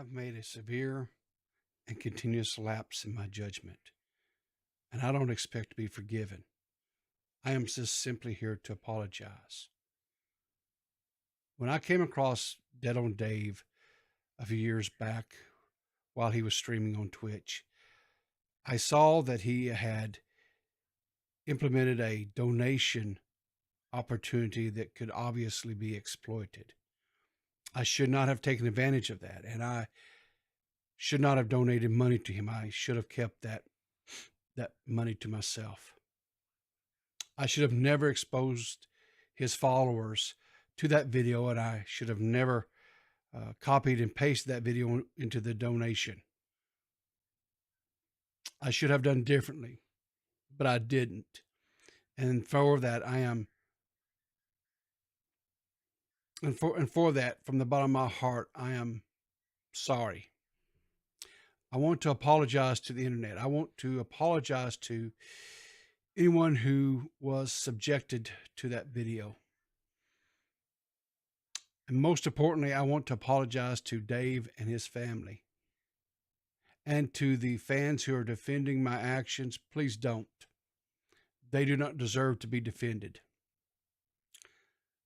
I've made a severe and continuous lapse in my judgment, and I don't expect to be forgiven. I am just simply here to apologize. When I came across Dead on Dave a few years back while he was streaming on Twitch, I saw that he had implemented a donation opportunity that could obviously be exploited. I should not have taken advantage of that, and I should not have donated money to him. I should have kept that money to myself. I should have never exposed his followers to that video, and I should have never copied and pasted that video into the donation. I should have done differently, but I didn't. And for that, I am, and for that, from the bottom of my heart, I am sorry. I want to apologize to the internet. I want to apologize to anyone who was subjected to that video. And most importantly, I want to apologize to Dave and his family. And to the fans who are defending my actions, please don't. They do not deserve to be defended.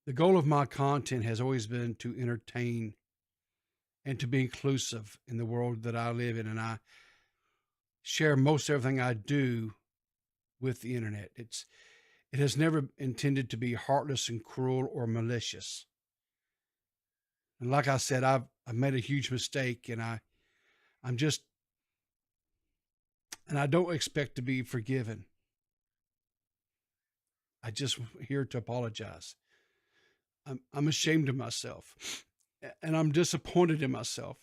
The goal of my content has always been to entertain and to be inclusive in the world that I live in. And I share most everything I do with the internet. It has never intended to be heartless and cruel or malicious. And like I said, I've made a huge mistake, and I don't expect to be forgiven. I just here to apologize. I'm ashamed of myself, and I'm disappointed in myself.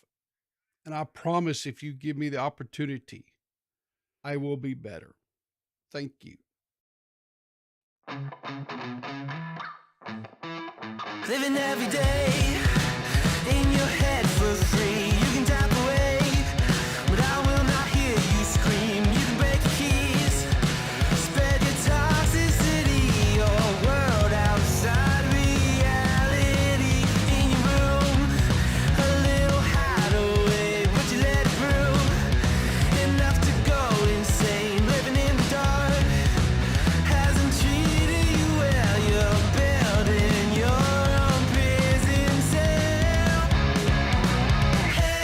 And I promise, if you give me the opportunity, I will be better. Thank you. Living every day in your head for free. You can tap away, but I will not hear you scream. You can break the keys, spread your toxicity, your world outside reality. In your room, a little hideaway, but you let it through. Enough to go insane, living in the dark hasn't treated you well. You're building your own prison cell. Hey,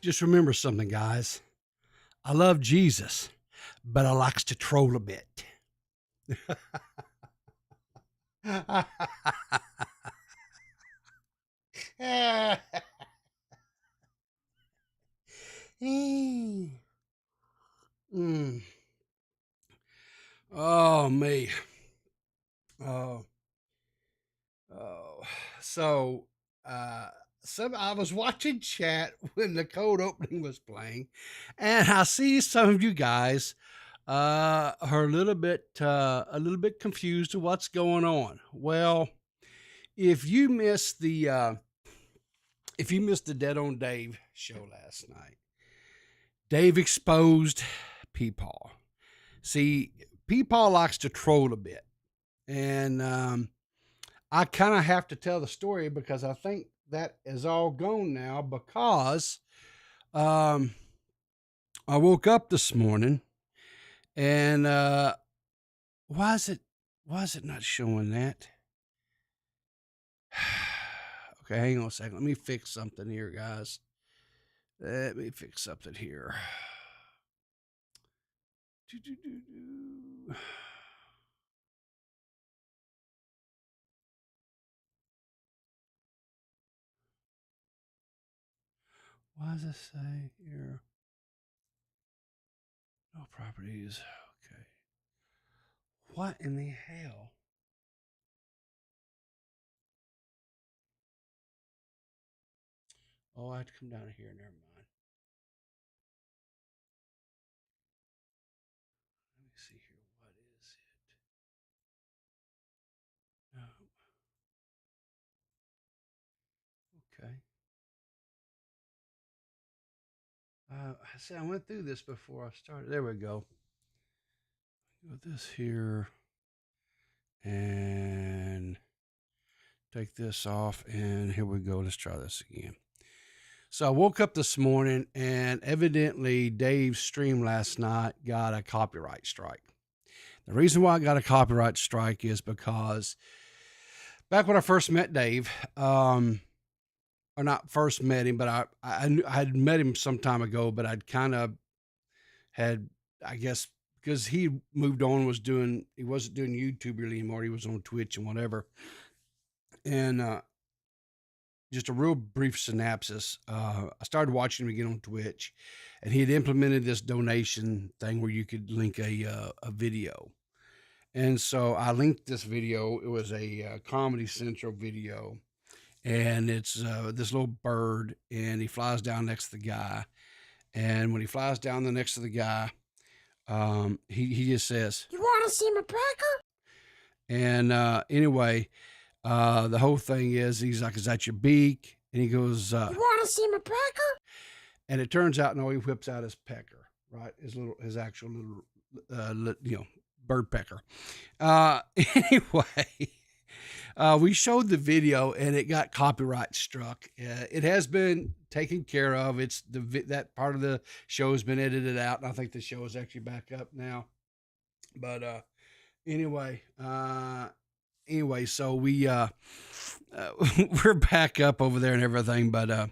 Just remember something, guys. I love Jesus, but I likes to troll a bit. Mm. Oh, me. Oh, oh. So, uh, I was watching chat when the cold opening was playing, and I see some of you guys are a little bit confused of what's going on. Well, if you missed the Dead on Dave show last night, Dave exposed Peepaw. See, Peepaw likes to troll a bit, and I kind of have to tell the story because I think that is all gone now. Because um, I woke up this morning, and why is it not showing that? Okay, hang on a second. Let me fix something here, guys. Let me fix something here. Why does it say here? No properties. Okay. What in the hell? Oh, I have to come down here. Never mind. Let me see here. What is it? No. Okay. I said I went through this before I started. There we go. Go this here and take this off. And here we go. Let's try this again. So I woke up this morning and evidently Dave's stream last night got a copyright strike. The reason why I got a copyright strike is because back when I first met Dave, or not first met him, but I had met him some time ago, but I'd kind of had, I guess, because he moved on, he wasn't doing YouTube really anymore. He was on Twitch and whatever. And just a real brief synopsis. I started watching him again on Twitch, and he had implemented this donation thing where you could link a video. And so I linked this video. It was a Comedy Central video, and it's this little bird, and he flies down next to the guy. And when he flies down the next to the guy, he just says, "You want to see my pecker?" And anyway, the whole thing is he's like, "Is that your beak?" And he goes, "You want to see my pecker?" And it turns out, no, he whips out his pecker, right? His actual little, bird pecker. Anyway, we showed the video and it got copyright struck. It has been taken care of. That part of the show has been edited out, and I think the show is actually back up now. But anyway, so we we're back up over there and everything. But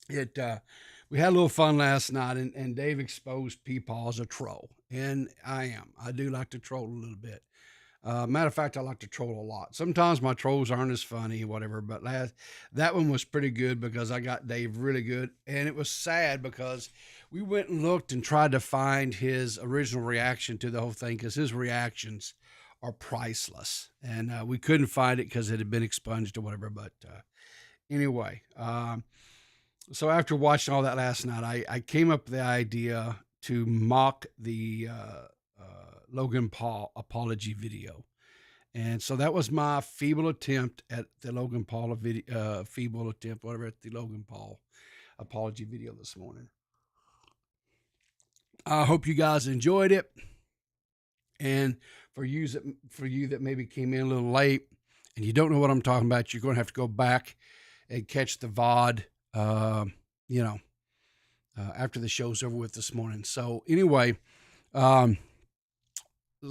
we had a little fun last night, and Dave exposed Peepaw as a troll, and I do like to troll a little bit. Matter of fact, I like to troll a lot. Sometimes my trolls aren't as funny, whatever, but that one was pretty good because I got Dave really good. And it was sad because we went and looked and tried to find his original reaction to the whole thing because his reactions are priceless. And we couldn't find it because it had been expunged or whatever. But anyway, so after watching all that last night, I came up with the idea to mock the Logan Paul apology video. And so that was my feeble attempt at the Logan Paul video, at the Logan Paul apology video this morning. I hope you guys enjoyed it. And for you that maybe came in a little late and you don't know what I'm talking about, you're going to have to go back and catch the VOD, after the show's over with this morning. So anyway,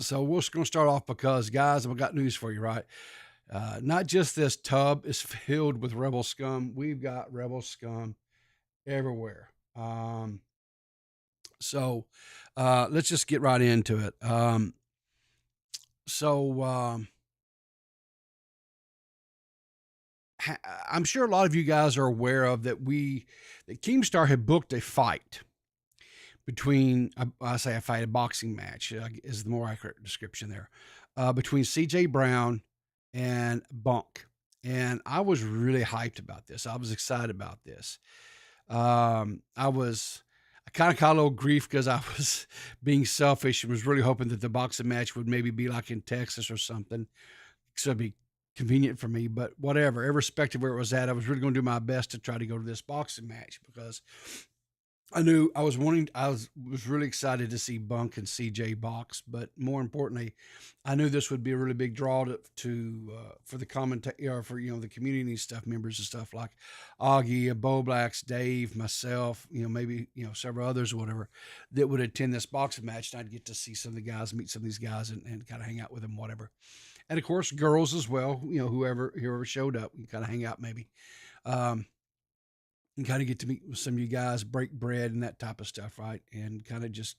so we're just going to start off because, guys, I've got news for you, right? Not just this tub is filled with rebel scum. We've got rebel scum everywhere. Um, so let's just get right into it. So I'm sure a lot of you guys are aware of that Keemstar had booked a fight between, I say a fight, a boxing match is the more accurate description there, between CJ Brown and Bunk. And I was really hyped about this. I was excited about this. I kind of caught a little grief because I was being selfish and was really hoping that the boxing match would maybe be like in Texas or something. So it'd be convenient for me, but whatever, irrespective of where it was at, I was really going to do my best to try to go to this boxing match because I knew I was really excited to see Bunk and CJ box, but more importantly, I knew this would be a really big draw for the or for the community stuff members and stuff like Augie, Bo Blacks, Dave, myself, maybe several others or whatever that would attend this boxing match, and I'd get to see some of the guys, meet some of these guys, and kind of hang out with them, whatever. And of course, girls as well. Whoever showed up, we kind of hang out maybe. Um, and kind of get to meet with some of you guys, break bread and that type of stuff, right? And kind of just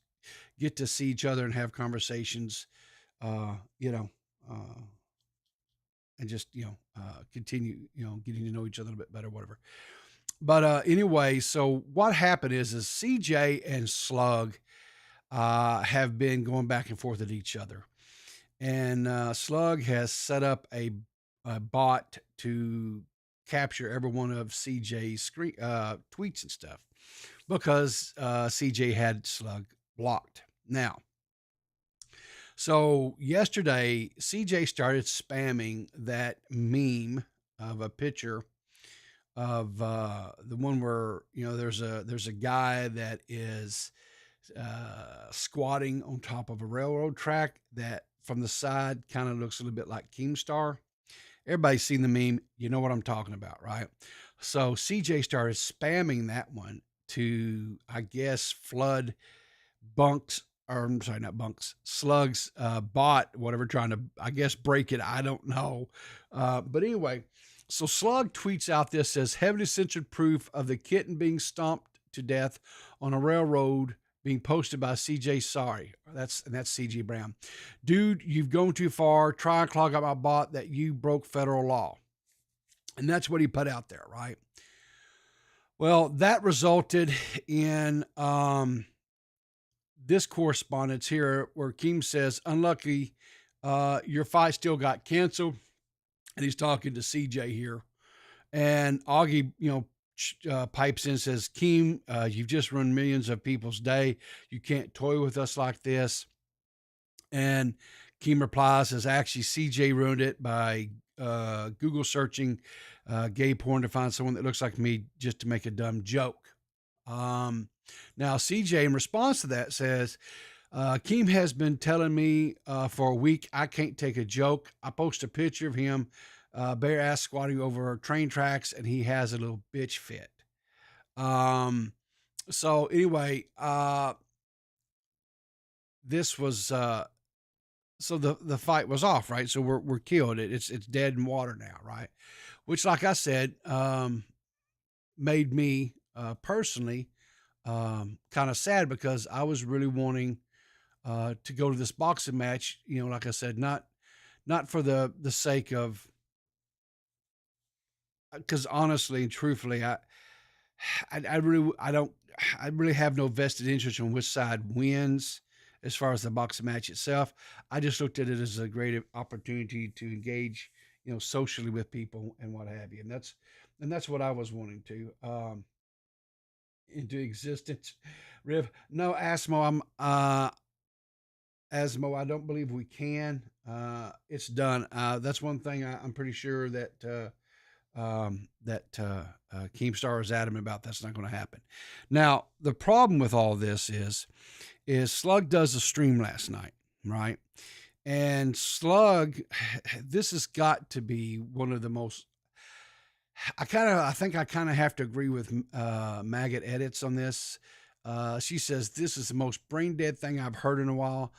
get to see each other and have conversations, uh, you know, uh, and just continue, getting to know each other a little bit better, whatever. But anyway, so what happened is CJ and Slug have been going back and forth at each other, and Slug has set up a bot to capture every one of CJ's screen tweets and stuff because CJ had Slug blocked. Now, so yesterday, CJ started spamming that meme of a picture of the one where there's a guy that is squatting on top of a railroad track that from the side kind of looks a little bit like Keemstar. Everybody's seen the meme. You know what I'm talking about, right? So CJ started spamming that one to, I guess, flood Bunks, or I'm sorry, not Bunks, Slug's bot, whatever, trying to, I guess, break it. I don't know. But anyway, so Slug tweets out this, says, heavily censored proof of the kitten being stomped to death on a railroad being posted by CJ Sorry. That's CJ Brown. Dude, you've gone too far. Try and clog up my bot that you broke federal law. And that's what he put out there, right? Well, that resulted in this correspondence here where Keem says, unlucky, your fight still got canceled. And he's talking to CJ here. And Augie, pipes in and says, Keem, you've just ruined millions of people's day. You can't toy with us like this. And Keem replies, says, actually, CJ ruined it by Google searching gay porn to find someone that looks like me just to make a dumb joke. Now, CJ, in response to that, says, Keem has been telling me for a week I can't take a joke. I post a picture of him bare ass squatting over train tracks, and he has a little bitch fit. So anyway, this was so the fight was off, right? So we're killed. It's dead in water now, right? Which, like I said, made me personally kind of sad because I was really wanting to go to this boxing match. Like I said, not for the sake of, because honestly and truthfully, I really have no vested interest in which side wins as far as the boxing match itself. I just looked at it as a great opportunity to engage, socially with people and what have you. And that's what I was wanting to, into existence. Riv, no, Asmo, Asmo, I don't believe we can. It's done. That's one thing I'm pretty sure that Keemstar is adamant about. That's not going to happen. Now, the problem with all this is Slug does a stream last night, right? And Slug, this has got to be one of the most. I think I kind of have to agree with Maggot Edits on this. She says this is the most brain dead thing I've heard in a while.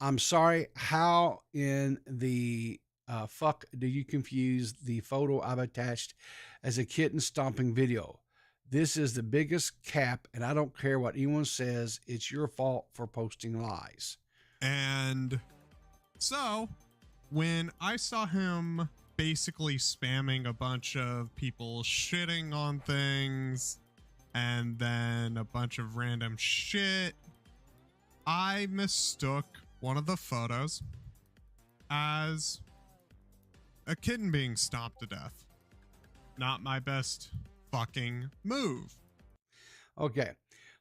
I'm sorry. How in the fuck do you confuse the photo I've attached as a kitten stomping video? This is the biggest cap, and I don't care what anyone says. It's your fault for posting lies. And so when I saw him basically spamming a bunch of people shitting on things and then a bunch of random shit, I mistook one of the photos as a kitten being stomped to death. Not my best fucking move. Okay.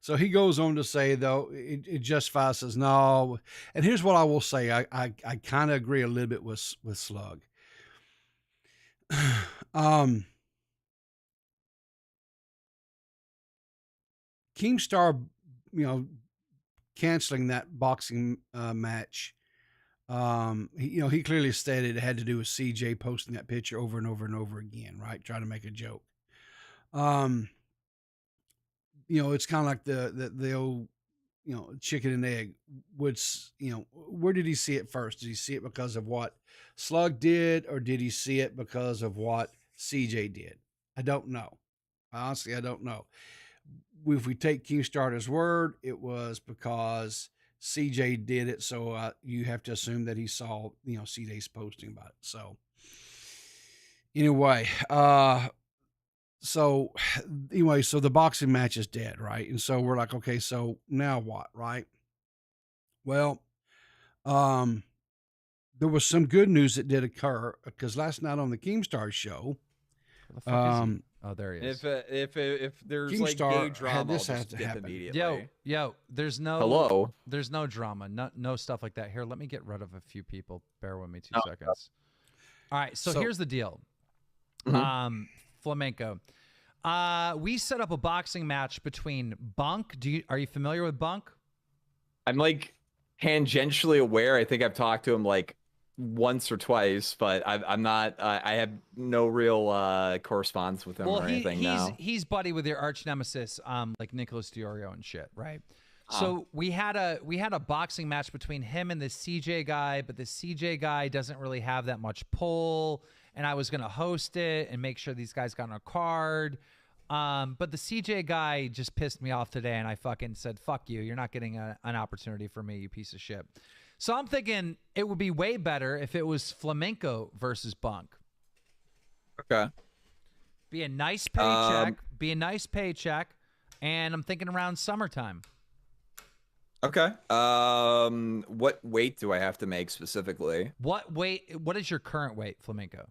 So he goes on to say, though, it justifies, says, no. And here's what I will say. I kind of agree a little bit with Slug. Keemstar, canceling that boxing match. He clearly stated it had to do with CJ posting that picture over and over and over again, right? Trying to make a joke. It's kind of like the old, chicken and egg. Where did he see it first? Did he see it because of what Slug did, or did he see it because of what CJ did? I don't know. Honestly, I don't know. If we take Keemstar at his word, it was because CJ did it. So you have to assume that he saw, CJ's posting about it. So anyway, so the boxing match is dead, right? And so we're like, okay, so now what, right? Well, there was some good news that did occur because last night on the Keemstar show, Where the fuck is he? Oh, there he is. If there's Keemstar like gay had drama, I'll this just have to dip happen. immediately. Yo, there's no Hello? There's no drama, no stuff like that. Here, let me get rid of a few people. Bear with me 2 seconds. All right, so here's the deal. Flamenco. We set up a boxing match between Bunk. Are you familiar with Bunk? I'm like tangentially aware. I think I've talked to him like once or twice, but I'm not. I have no real correspondence with him or anything now. He's buddy with your arch nemesis, like Nicholas Diorio and shit, right? So we had a boxing match between him and the CJ guy, but the CJ guy doesn't really have that much pull, and I was gonna host it and make sure these guys got on a card. But the CJ guy just pissed me off today, and I fucking said, fuck you. You're not getting an opportunity for me, you piece of shit. So I'm thinking it would be way better if it was Flamenco versus Bunk. Okay. Be a nice paycheck. And I'm thinking around summertime. Okay. What weight do I have to make specifically? What is your current weight, Flamenco?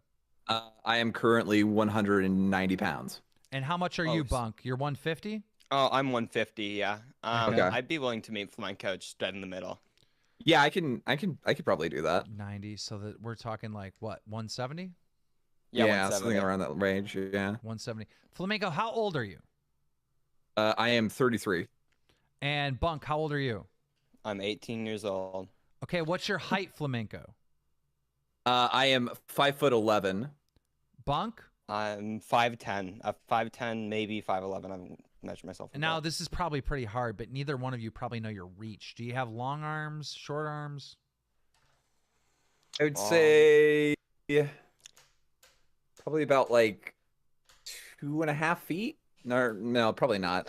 I am currently 190 pounds. And how much are you, Bunk? You're 150? Oh, I'm 150, yeah. Okay. I'd be willing to meet Flamenco just dead in the middle. Yeah, I could probably do that. 90, so that we're talking like what, 170? Yeah, something around that range. Yeah. 170. Flamenco, how old are you? I am 33. And Bunk, how old are you? I'm 18 years old. Okay, what's your height, Flamenco? I am 5'11". Bunk? I'm 5'10". 5'10", maybe 5'11". I've measured myself. And now this is probably pretty hard, but neither one of you probably know your reach. Do you have long arms, short arms? I would say probably about like 2.5 feet. No, probably not.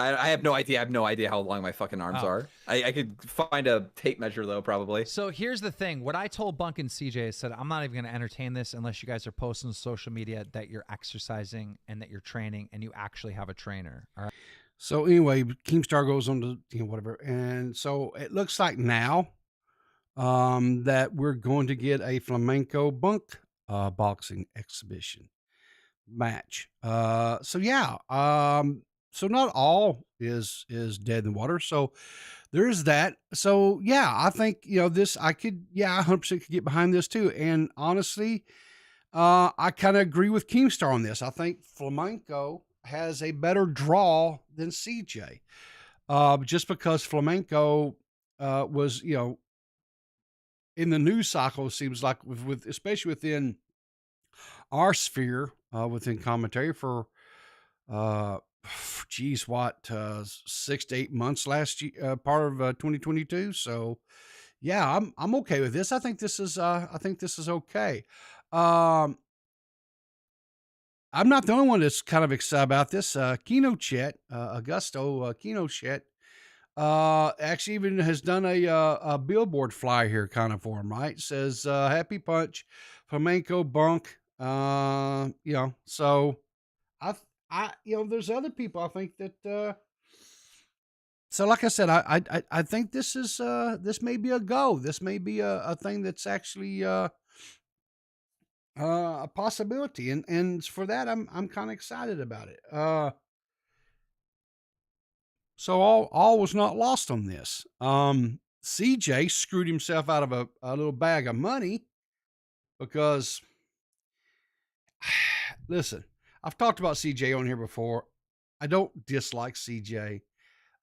I have no idea. I have no idea how long my fucking arms are. I could find a tape measure though, probably. So here's the thing. What I told Bunk and CJ is said, I'm not even going to entertain this unless you guys are posting on social media that you're exercising and that you're training and you actually have a trainer. All right. So anyway, Keemstar goes on to whatever, and so it looks like now that we're going to get a Flamenco Bunk boxing exhibition match. So yeah. So not all is dead in the water. So there is that. So yeah, I think, this, I could, 100% could get behind this too. And honestly, I kind of agree with Keemstar on this. I think Flamenco has a better draw than CJ. Just because Flamenco was, in the news cycle, it seems like with especially within our sphere, within commentary for 6 to 8 months last year, part of 2022. So yeah, I'm okay with this. I think this is okay. I'm not the only one that's kind of excited about this. Kino Chet, Augusto Kino Chet, actually even has done a billboard flyer here kind of for him, right? Says, Happy Punch, Flamenco Bunk. So I, there's other people I think that, so like I said, I think this may be a go. This may be a thing that's actually, a possibility. And for that, I'm kind of excited about it. So all was not lost on this. CJ screwed himself out of a little bag of money because, listen, I've talked about CJ on here before. I don't dislike CJ.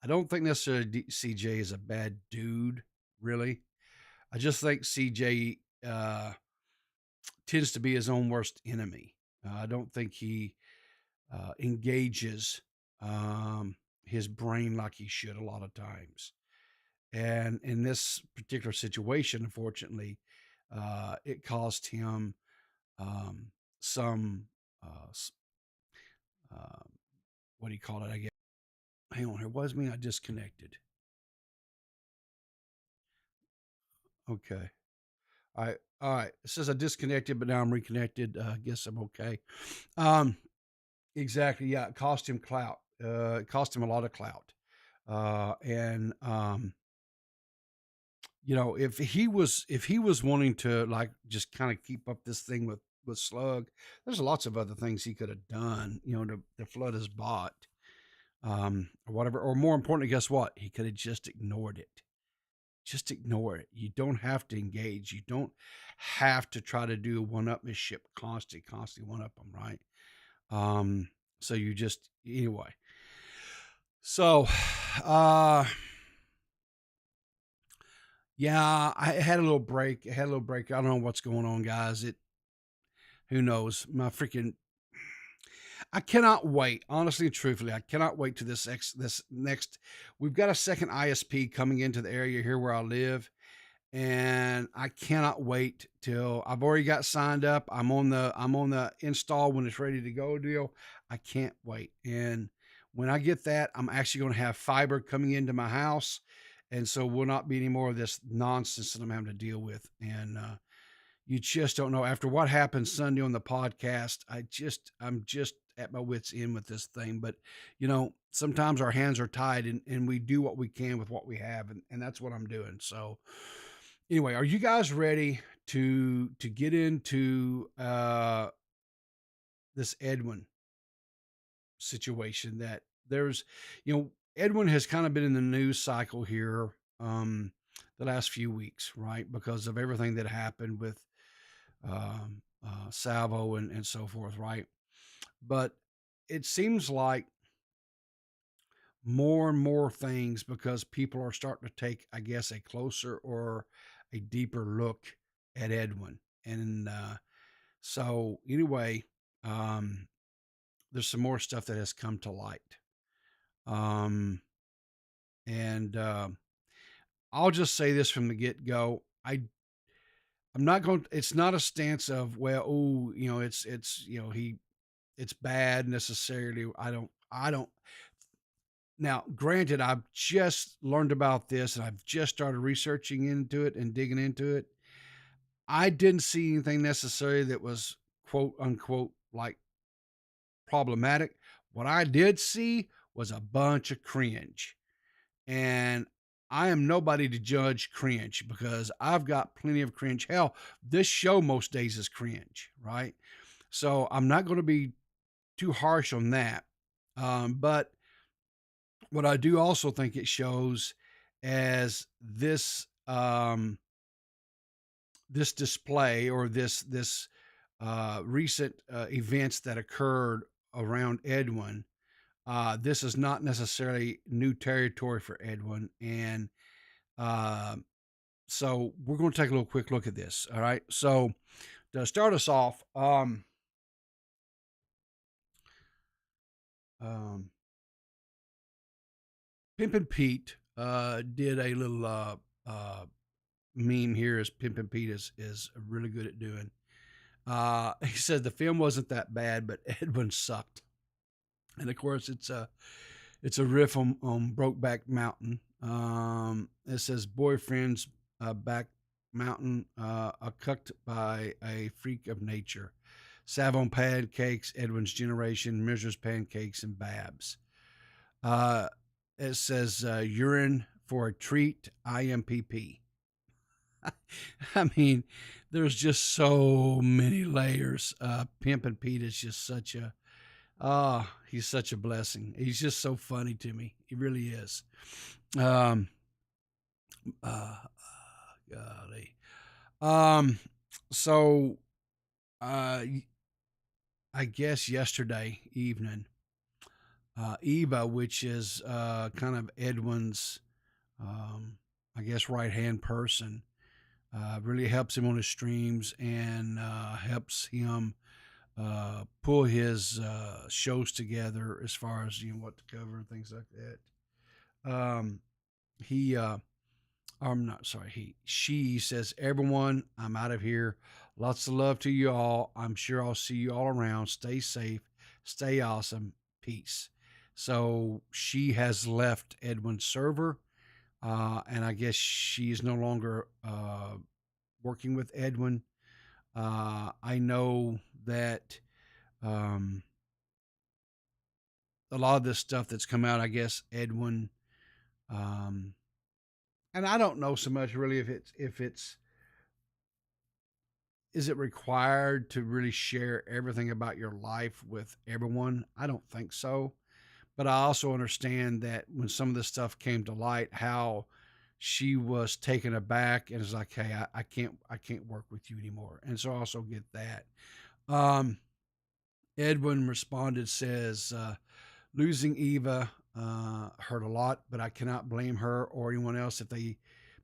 I don't think necessarily CJ is a bad dude, really. I just think CJ tends to be his own worst enemy. I don't think he engages his brain like he should a lot of times. And in this particular situation, unfortunately, it caused him some, uh, what do you call it? I guess. Hang on here. Was me? I disconnected. Okay. All right. All right. It says I disconnected, but now I'm reconnected. I guess I'm okay. Exactly. Yeah. It cost him clout. It cost him a lot of clout. And if he was wanting to like just kind of keep up this thing with Slug, there's lots of other things he could have done, to flood his bot, or whatever. Or more importantly, guess what? He could have just ignored it. Just ignore it. You don't have to engage. You don't have to try to do one-upmanship, constantly one up them, right? So you just anyway. So, yeah, I had a little break. I don't know what's going on, guys. Who knows? I cannot wait. Honestly and truthfully, I cannot wait to this next. We've got a second ISP coming into the area here where I live, and I cannot wait till I've already got signed up. I'm on the install when it's ready to go deal. I can't wait. And when I get that, I'm actually going to have fiber coming into my house. And so will not be any more of this nonsense that I'm having to deal with. And you just don't know. After what happened Sunday on the podcast, I'm just at my wits' end with this thing. But sometimes our hands are tied, and we do what we can with what we have, and that's what I'm doing. So anyway, are you guys ready to get into this Edwin situation? That there's, Edwin has kind of been in the news cycle here the last few weeks, right? Because of everything that happened with Salvo and so forth, right? But it seems like more and more things, because people are starting to take, I guess, a closer or a deeper look at Edwin. And so anyway, there's some more stuff that has come to light. And I'll just say this from the get go. I'm not going, it's not a stance of, well, oh, it's bad necessarily. I don't. Now, granted, I've just learned about this and I've just started researching into it and digging into it. I didn't see anything necessarily that was quote unquote like problematic. What I did see was a bunch of cringe. And I am nobody to judge cringe because I've got plenty of cringe. Hell, this show most days is cringe, right? So I'm not going to be too harsh on that. But what I do also think it shows as this this display or this recent events that occurred around Edwin. This is not necessarily new territory for Edwin, and so we're going to take a little quick look at this. All right, so to start us off, Pimpin' Pete did a little meme here, as Pimpin' Pete is really good at doing. He said the film wasn't that bad, but Edwin sucked. And of course, it's a riff on Brokeback Mountain. It says boyfriend's back mountain, cucked by a freak of nature. Savon pancakes, Edwin's generation, Measures pancakes, and Babs. Uh, it says urine for a treat, IMPP. I mean, there's just so many layers. Pimpin' Pete is just such a, he's such a blessing. He's just so funny to me. He really is. Um, golly. So, I guess yesterday evening, Eva, which is kind of Edwin's, I guess, right hand person, really helps him on his streams and helps him pull his shows together as far as what to cover and things like that. He, I'm not sorry. She says, everyone, I'm out of here. Lots of love to you all. I'm sure I'll see you all around. Stay safe. Stay awesome. Peace. So she has left Edwin's server, and I guess she's no longer working with Edwin. I know that a lot of this stuff that's come out, I guess Edwin, and I don't know so much really if it's is it required to really share everything about your life with everyone? I don't think so. But I also understand that when some of this stuff came to light, how she was taken aback and is like, "Hey, I can't work with you anymore." And so I also get that. Um, Edwin responded, says, "Losing Eva hurt a lot, but I cannot blame her or anyone else if they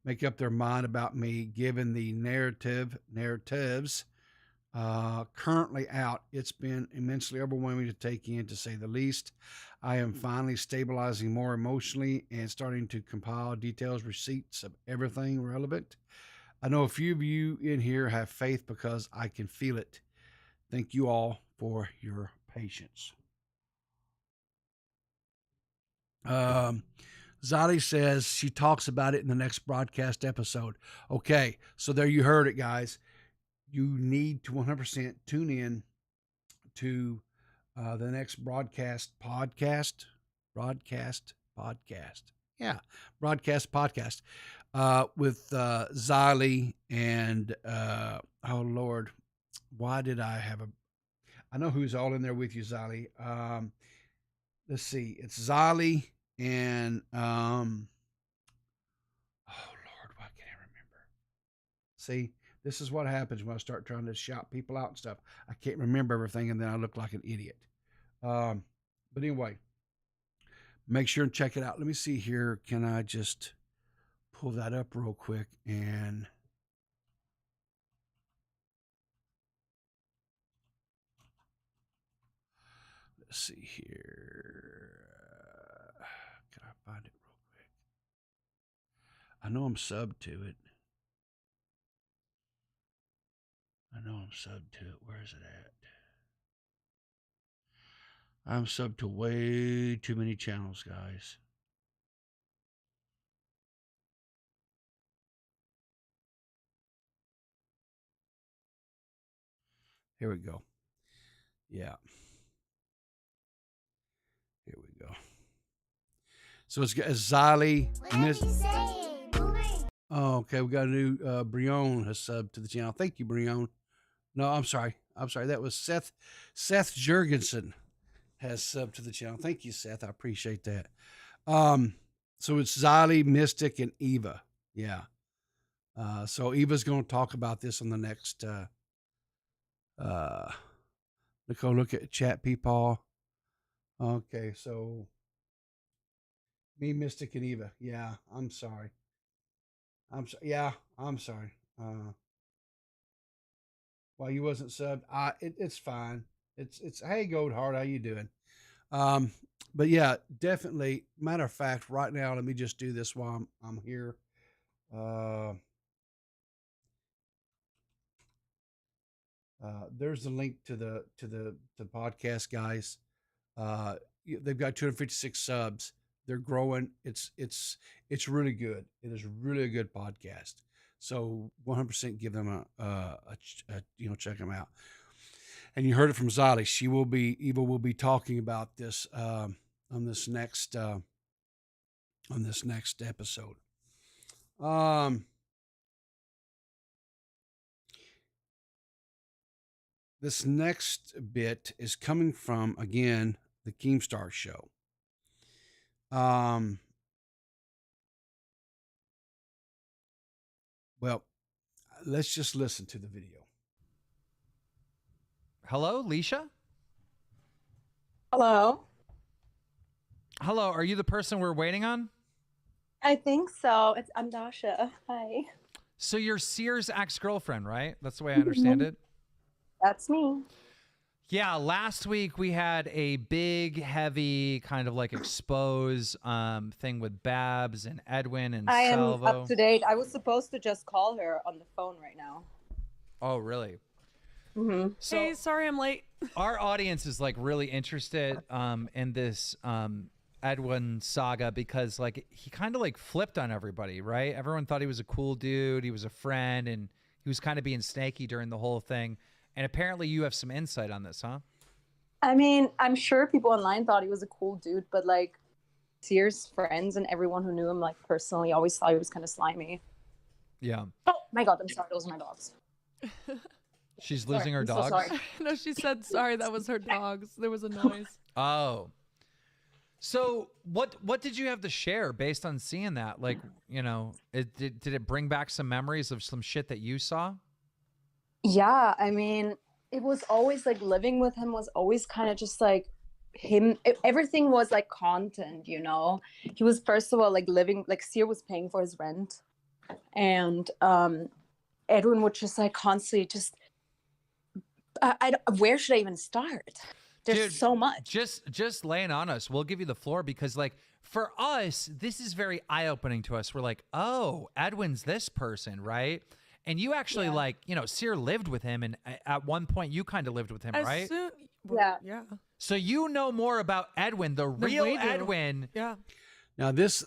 make up their mind about me, given the narratives currently out. It's been immensely overwhelming to take in, to say the least. I am finally stabilizing more emotionally and starting to compile details, receipts of everything relevant. I know a few of you in here have faith because I can feel it. Thank you all for your patience." Zali says she talks about it in the next broadcast episode. Okay, so there you heard it, guys. You need to 100% tune in to the next broadcast podcast. Yeah, broadcast podcast with Zali and oh Lord, why did I have a? I know who's all in there with you, Zali. Let's see, it's Zali and oh Lord, why can't I remember? See, this is what happens when I start trying to shout people out and stuff. I can't remember everything, and then I look like an idiot. But anyway, make sure and check it out. Let me see here. Can I just pull that up real quick? And let's see here. Can I find it real quick? I know I'm subbed to it. Where is it at? I'm subbed to way too many channels, guys. Here we go. Yeah. Here we go. So it's Zali. Oh, okay. We got a new Brion has subbed to the channel. Thank you, Brion. No, I'm sorry. That was Seth. Seth Jurgensen has subbed to the channel. Thank you, Seth. I appreciate that. So it's Zali, Mystic, and Eva. Yeah. So Eva's going to talk about this on the next. Nicole, look at chat, people. Okay, so me, Mystic, and Eva. Yeah, I'm sorry. Yeah, I'm sorry. Well, you wasn't subbed. It's fine. It's hey Goldheart, how you doing? But yeah, definitely. Matter of fact, right now, let me just do this while I'm here. There's the link to the podcast, guys. They've got 256 subs. They're growing. It's really good. It is really a good podcast. So 100% give them check them out. And you heard it from Zali. Eva will be talking about this on this next episode. This next bit is coming from, again, the Keemstar Show. Well, let's just listen to the video. Hello, Leisha? Hello. Hello, are you the person we're waiting on? I think so. I'm Dasha. Hi. So you're Sears' ex-girlfriend, right? That's the way I understand it. That's me. Yeah, last week we had a big, heavy kind of like expose thing with Babs and Edwin and I am Salvo. up to date. I was supposed to just call her on the phone right now. Oh, really? Mm-hmm. So Hey, sorry I'm late. our audience is like really interested in this Edwin saga because like he kind of like flipped on everybody, right? Everyone thought he was a cool dude, he was a friend, and he was kind of being snaky during the whole thing. And apparently you have some insight on this, huh? I mean, I'm sure people online thought he was a cool dude, but like Sears' friends and everyone who knew him like personally always thought he was kind of slimy. Yeah. Oh my God, I'm sorry. Those are my dogs. She's losing her I'm so dogs? sorry. No, she said sorry. That was her dogs. There was a noise. Oh. So what did you have to share based on seeing that? Like, you know, did it bring back some memories of some shit that you saw? Yeah, I mean, it was always like living with him was always kind of just like him. Everything was like content, you know. He was first of all like living like Sear was paying for his rent, and Edwin would just like constantly just. Where should I even start? There's Dude, so much. Just lay it on us. We'll give you the floor because, like, for us, this is very eye-opening to us. We're like, oh, Edwin's this person, right? And you actually, like, you know, Sear lived with him, and at one point you kind of lived with him, right? Yeah. So you know more about Edwin, the real we do. Edwin. Yeah. Now, this,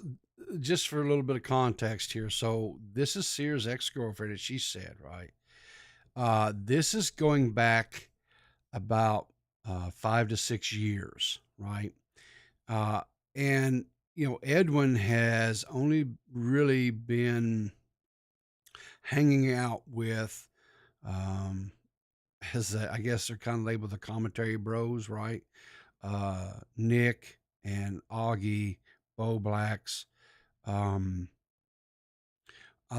just for a little bit of context here. So this is Sears' ex-girlfriend, as she said, right? This is going back about 5 to 6 years, right? And, you know, Edwin has only really been hanging out with, I guess they're kind of labeled the commentary bros, right? Nick and Augie, Bo Blacks. I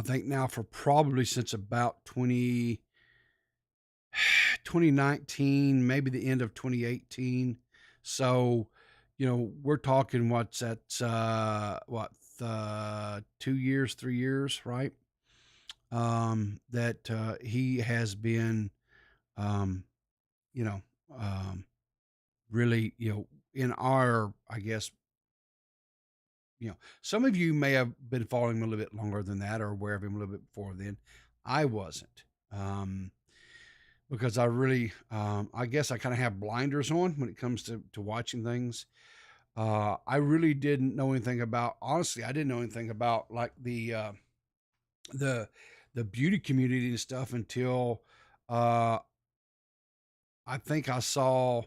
think now for probably since about 2019, maybe the end of 2018. So, you know, we're talking what's that, 2 years, 3 years, right? That he has been, you know, really, you know, in our, I guess, you know, some of you may have been following him a little bit longer than that or aware of him a little bit before then. I wasn't. Because I really, I guess I kind of have blinders on when it comes to watching things. I really didn't know anything about, honestly, I didn't know anything about like the beauty community and stuff until, I think I saw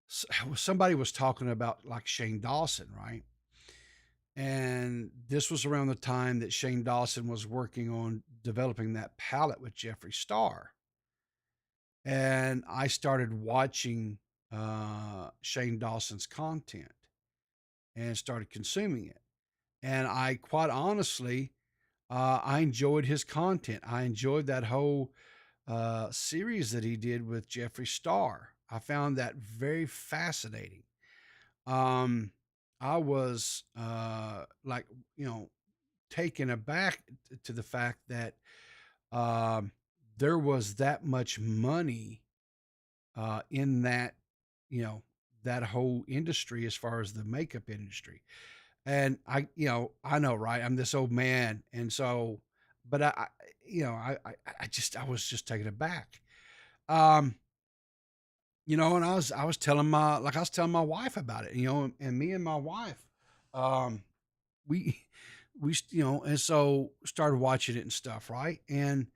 somebody was talking about like Shane Dawson, right? And this was around the time that Shane Dawson was working on developing that palette with Jeffree Star. And I started watching Shane Dawson's content and started consuming it. And I quite honestly, I enjoyed his content. I enjoyed that whole series that he did with Jeffree Star. I found that very fascinating. I was like, you know, taken aback to the fact that there was that much money in that, you know, that whole industry as far as the makeup industry. And I, you know, I know, right? I'm this old man. And so, but I you know, I was just taken aback. Um, and I was telling my wife about it, and me and my wife, um, we and so started watching it and stuff, right? And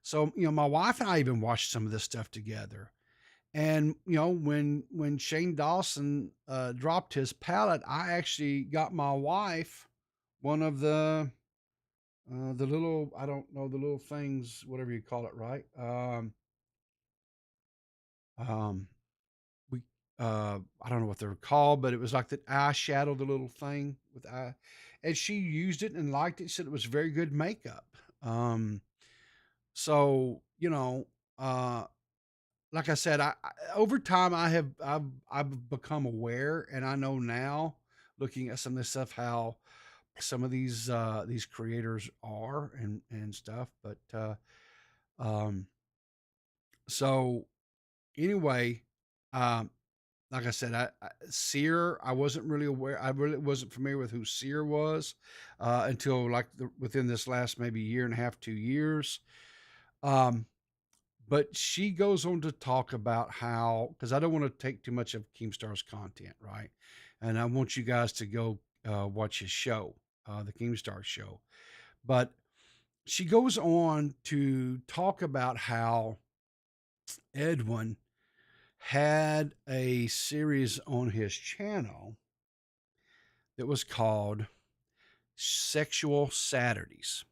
so, my wife and I even watched some of this stuff together. And when Shane Dawson dropped his pallet, I actually got my wife one of the little, I don't know, the little things, whatever you call it, right? Um, we I don't know what they're called, but it was like the eyeshadow, the little thing with eye, and she used it and liked it. Said it was very good makeup. So uh, like I said, over time I've become aware, and I know now, looking at some of this stuff, how some of these creators are and stuff. But um, so anyway, um, like I said, Sear, I wasn't really aware. I really wasn't familiar with who Sear was until like within this last maybe year and a half, 2 years. Um, but she goes on to talk about how, because I don't want to take too much of Keemstar's content, right? And I want you guys to go watch his show, the Keemstar show. But she goes on to talk about how Edwin had a series on his channel that was called Sexual Saturdays.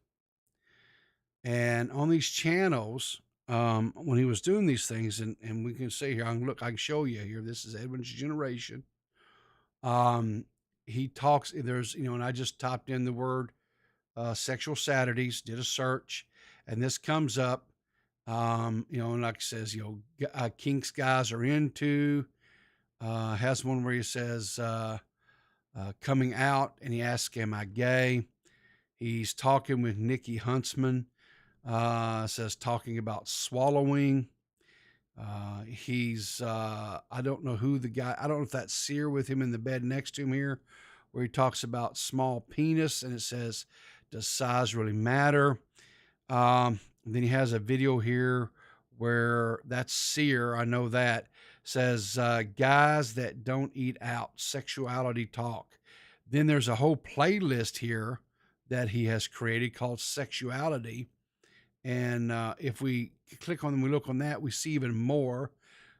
And on these channels, when he was doing these things, and we can see here, I can show you here. This is Edwin's generation. He talks, and I just typed in the word Sexual Saturdays, did a search, and this comes up. And like it says, kinks guys are into, has one where he says, coming out, and he asks, am I gay? He's talking with Nikki Huntsman, says talking about swallowing. I don't know who the guy, I don't know if that's Sear with him in the bed next to him here, where he talks about small penis, and it says, does size really matter? Then he has a video here where that's Sear, I know that, says, guys that don't eat out, sexuality talk. Then there's a whole playlist here that he has created called Sexuality. And if we click on them, we look on that, we see even more.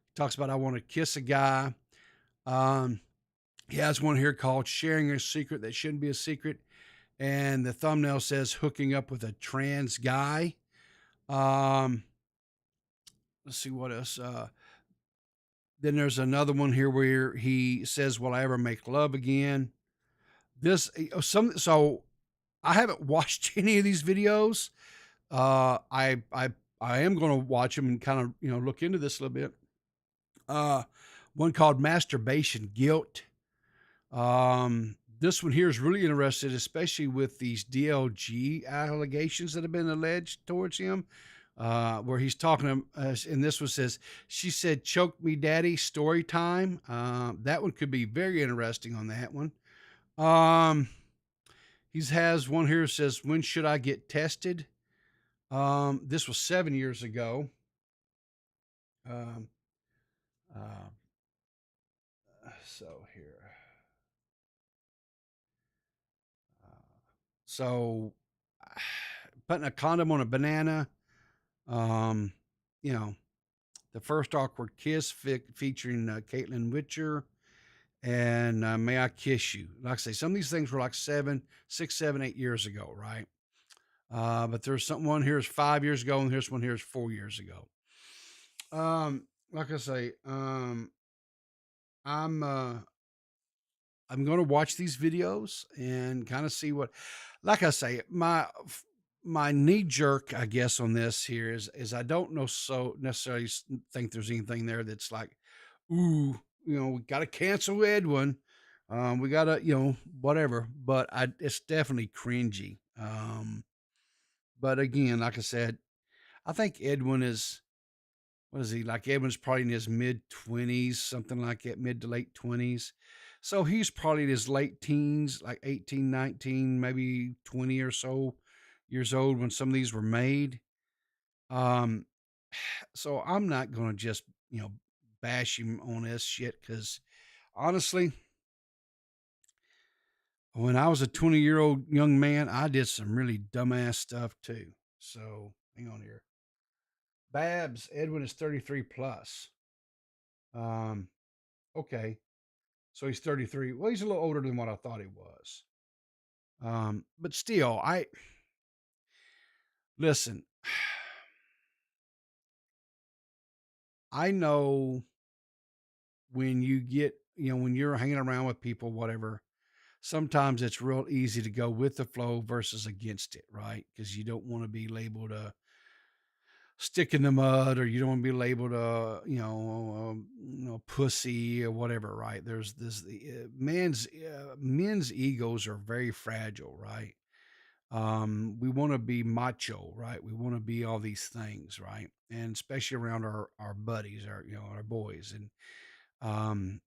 He talks about, I want to kiss a guy. He has one here called Sharing a Secret That Shouldn't Be a Secret. And the thumbnail says hooking up with a trans guy. Let's see what else. Then there's another one here where he says, will I ever make love again? So I haven't watched any of these videos. I am going to watch them and kind of, look into this a little bit. One called Masturbation Guilt. This one here is really interested, especially with these DLG allegations that have been alleged towards him, where he's talking to, and this one says, she said, choke me daddy, story time. That one could be very interesting on that one. He has one here that says, when should I get tested? This was 7 years ago. So here. So putting a condom on a banana. The first awkward kiss featuring Caitlin Witcher, and May I Kiss You. Like I say, some of these things were like 6, 7, 8 years ago, right? But there's one here is 5 years ago, and here's one here is 4 years ago. Like I say, I'm going to watch these videos and kind of see what, like I say, my knee jerk, I guess, on this here is I don't know, so necessarily think there's anything there that's like, ooh, we got to cancel Edwin. We got to, whatever, but it's definitely cringy. But again, like I said, I think Edwin is, what is he like? Edwin's probably in his mid-20s, something like that, mid to late 20s. So he's probably in his late teens, like 18, 19, maybe 20 or so years old when some of these were made. Um, so I'm not going to just, bash him on this shit because honestly, when I was a 20-year-old young man, I did some really dumbass stuff too. So hang on here. Babs, Edwin is 33 plus. Um, okay. So he's 33. Well, he's a little older than what I thought he was. But still, listen, I know when you get, when you're hanging around with people, whatever, sometimes it's real easy to go with the flow versus against it, right? Because you don't want to be labeled a stick in the mud, or you don't want to be labeled a, pussy or whatever, right? There's this, men's egos are very fragile, right? We want to be macho, right? We want to be all these things, right? And especially around our buddies, our boys. And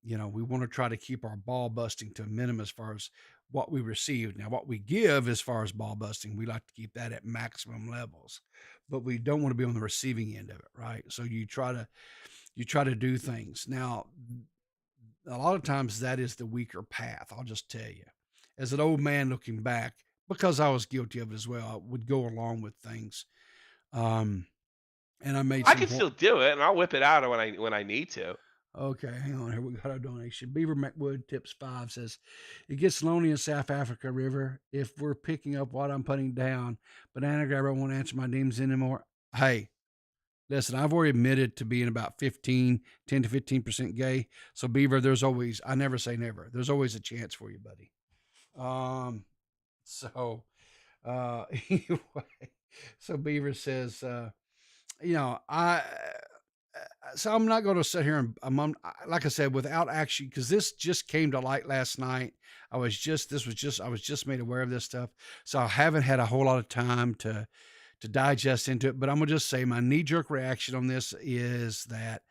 we want to try to keep our ball busting to a minimum as far as what we receive. Now, what we give as far as ball busting, we like to keep that at maximum levels, but we don't want to be on the receiving end of it, right? So you try to do things. Now, a lot of times that is the weaker path. I'll just tell you, as an old man looking back, because I was guilty of it as well, I would go along with things. And I made I some can still do it, and I'll whip it out when I need to. Okay, hang on here. We got our donation. Beaver McWood tips 5 says, "It gets lonely in South Africa, River. If we're picking up what I'm putting down, Banana Grabber won't answer my DMs anymore." Hey, listen, I've already admitted to being about 10 to 15% gay. So Beaver, I never say never. There's always a chance for you, buddy. So, anyway, so Beaver says, so I'm not going to sit here and like I said, without actually, because this just came to light last night. I was just made aware of this stuff. So I haven't had a whole lot of time to digest into it, but I'm going to just say my knee jerk reaction on this is that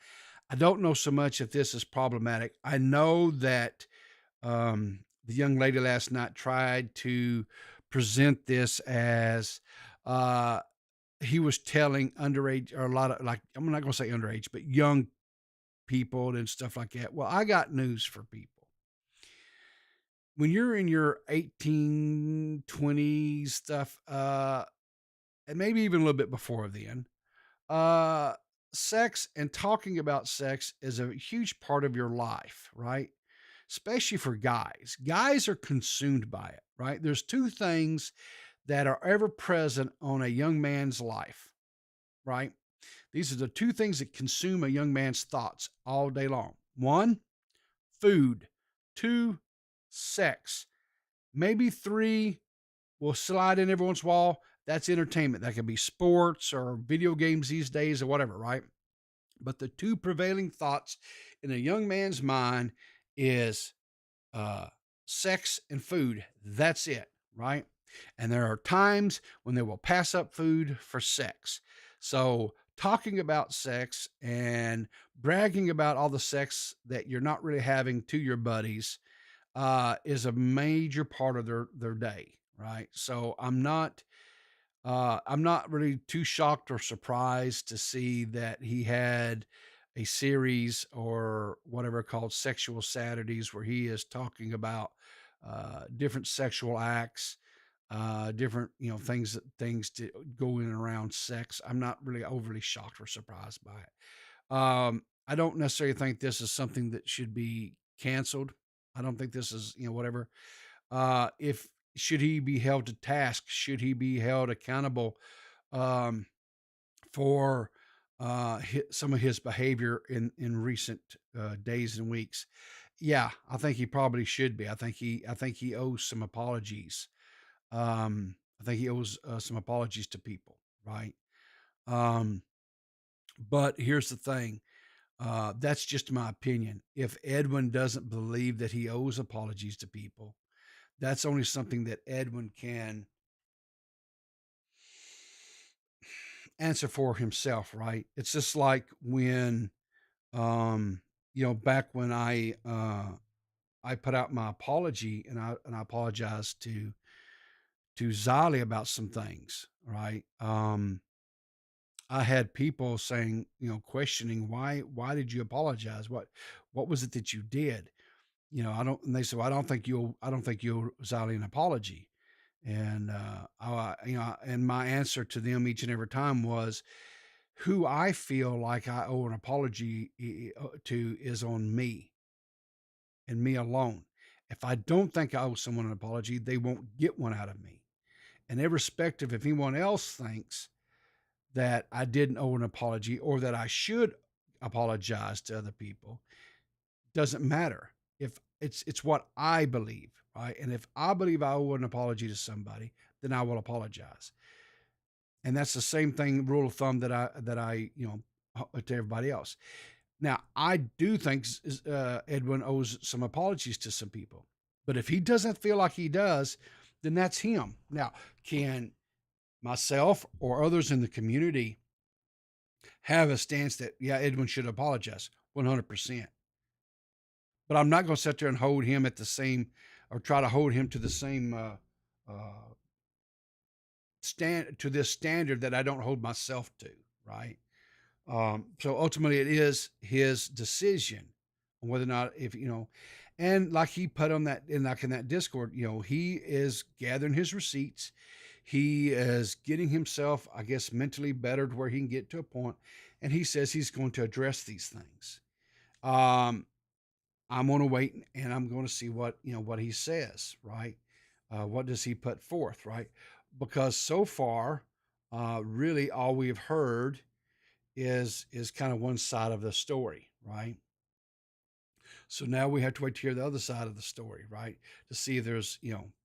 I don't know so much if this is problematic. I know that, the young lady last night tried to present this as, he was telling underage, or a lot of, like, I'm not going to say underage, but young people and stuff like that. Well, I got news for people. When you're in your 18, 20s stuff, and maybe even a little bit before then, sex and talking about sex is a huge part of your life, right? Especially for guys. Guys are consumed by it, right? There's two things that are ever present on a young man's life, right? These are the two things that consume a young man's thoughts all day long. One, food. Two, sex. Maybe three will slide in every once in a while. That's entertainment. That could be sports or video games these days or whatever, right? But the two prevailing thoughts in a young man's mind is sex and food. That's it, right? And there are times when they will pass up food for sex. So talking about sex and bragging about all the sex that you're not really having to your buddies is a major part of their day, right? So I'm not really too shocked or surprised to see that he had a series or whatever called Sexual Saturdays, where he is talking about different sexual acts, different, things to go in and around sex. I'm not really overly shocked or surprised by it. I don't necessarily think this is something that should be canceled. I don't think this is, whatever. If should he be held to task? Should he be held accountable for some of his behavior in recent days and weeks? Yeah, I think he probably should be. I think he owes some apologies. I think he owes some apologies to people, right? Um, but here's the thing. That's just my opinion. If Edwin doesn't believe that he owes apologies to people, that's only something that Edwin can answer for himself, right? It's just like when, back when I put out my apology, and I apologized to Zali about some things, right? I had people saying, questioning why did you apologize? What was it that you did? I don't, and they said, well, I don't think you owe Xylee an apology. And, and my answer to them each and every time was, who I feel like I owe an apology to is on me and me alone. If I don't think I owe someone an apology, they won't get one out of me. And irrespective if anyone else thinks that I didn't owe an apology or that I should apologize to other people, doesn't matter. If it's what I believe, right? And if I believe I owe an apology to somebody, then I will apologize. And that's the same thing, rule of thumb that I to everybody else. Now, I do think Edwin owes some apologies to some people, but if he doesn't feel like he does, then that's him. Now, can myself or others in the community have a stance that, yeah, Edwin should apologize 100%. But I'm not going to sit there and hold him at the same, or try to hold him to the same to this standard that I don't hold myself to, right? So ultimately, it is his decision on whether or not, and like he put on that, in that Discord, he is gathering his receipts. He is getting himself, I guess, mentally better to where he can get to a point, and he says he's going to address these things. I'm going to wait and I'm going to see what he says, right? What does he put forth, right? Because so far, really all we've heard is kind of one side of the story, right? So now we have to wait to hear the other side of the story, right? To see if there's,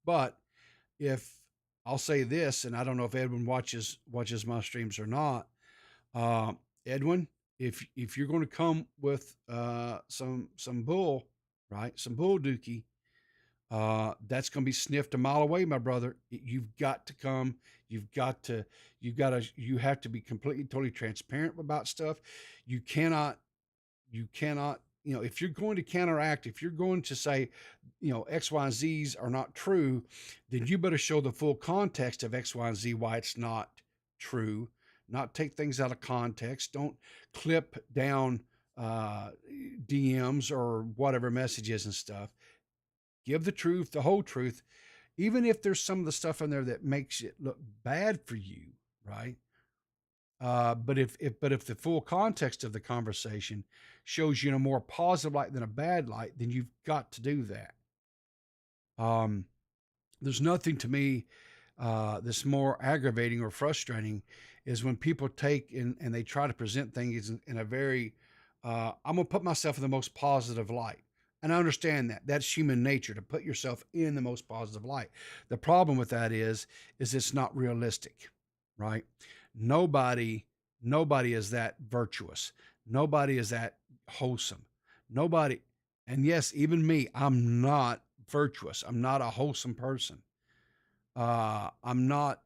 but if I'll say this, and I don't know if Edwin watches my streams or not. Edwin, if you're going to come with some bull, right, some bull dookie, that's going to be sniffed a mile away, my brother. You've got to come. You have to be completely, totally transparent about stuff. You cannot, if you're going to counteract, if you're going to say, X, Y, and Z's are not true, then you better show the full context of X, Y, and Z, why it's not true. Not take things out of context. Don't clip down DMs or whatever messages and stuff. Give the truth, the whole truth, even if there's some of the stuff in there that makes it look bad for you, right? But if the full context of the conversation shows you in a more positive light than a bad light, then you've got to do that. There's nothing to me that's more aggravating or frustrating is when people take and they try to present things in a very, I'm going to put myself in the most positive light. And I understand that. That's human nature, to put yourself in the most positive light. The problem with that is it's not realistic, right? Nobody is that virtuous. Nobody is that wholesome. Nobody, and yes, even me, I'm not virtuous. I'm not a wholesome person. I'm not,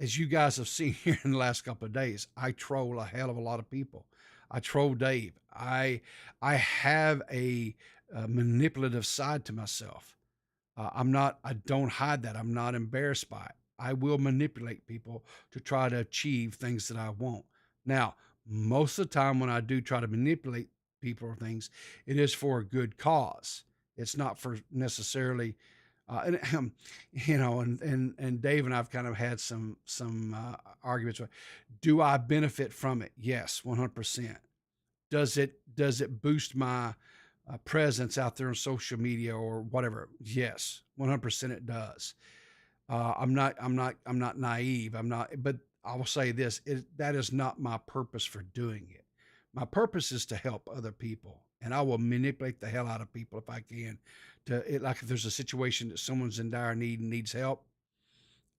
as you guys have seen here in the last couple of days, I troll a hell of a lot of people. I troll Dave. I have a manipulative side to myself. I don't hide that. I'm not embarrassed by it. I will manipulate people to try to achieve things that I want. Now, most of the time when I do try to manipulate people or things, it is for a good cause. It's not for necessarily, and Dave and I've kind of had some arguments. Do I benefit from it? Yes, 100%. Does it boost my presence out there on social media or whatever? Yes, 100% it does. I'm not naive. But I will say this: that is not my purpose for doing it. My purpose is to help other people, and I will manipulate the hell out of people if I can. Like if there's a situation that someone's in dire need and needs help,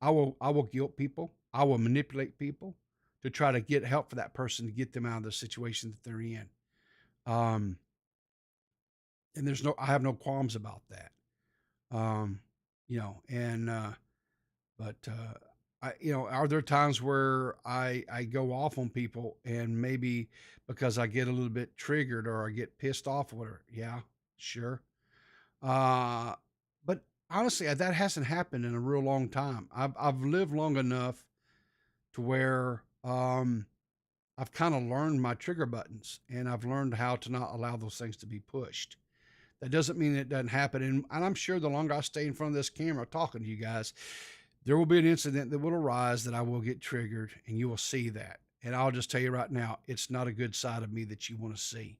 I will guilt people. I will manipulate people to try to get help for that person, to get them out of the situation that they're in. And I have no qualms about that. Are there times where I go off on people, and maybe because I get a little bit triggered or I get pissed off or whatever? Yeah, sure. But honestly, that hasn't happened in a real long time. I've lived long enough to where I've kind of learned my trigger buttons, and I've learned how to not allow those things to be pushed. That doesn't mean it doesn't happen. And I'm sure the longer I stay in front of this camera talking to you guys, there will be an incident that will arise that I will get triggered, and you will see that. And I'll just tell you right now, it's not a good side of me that you want to see.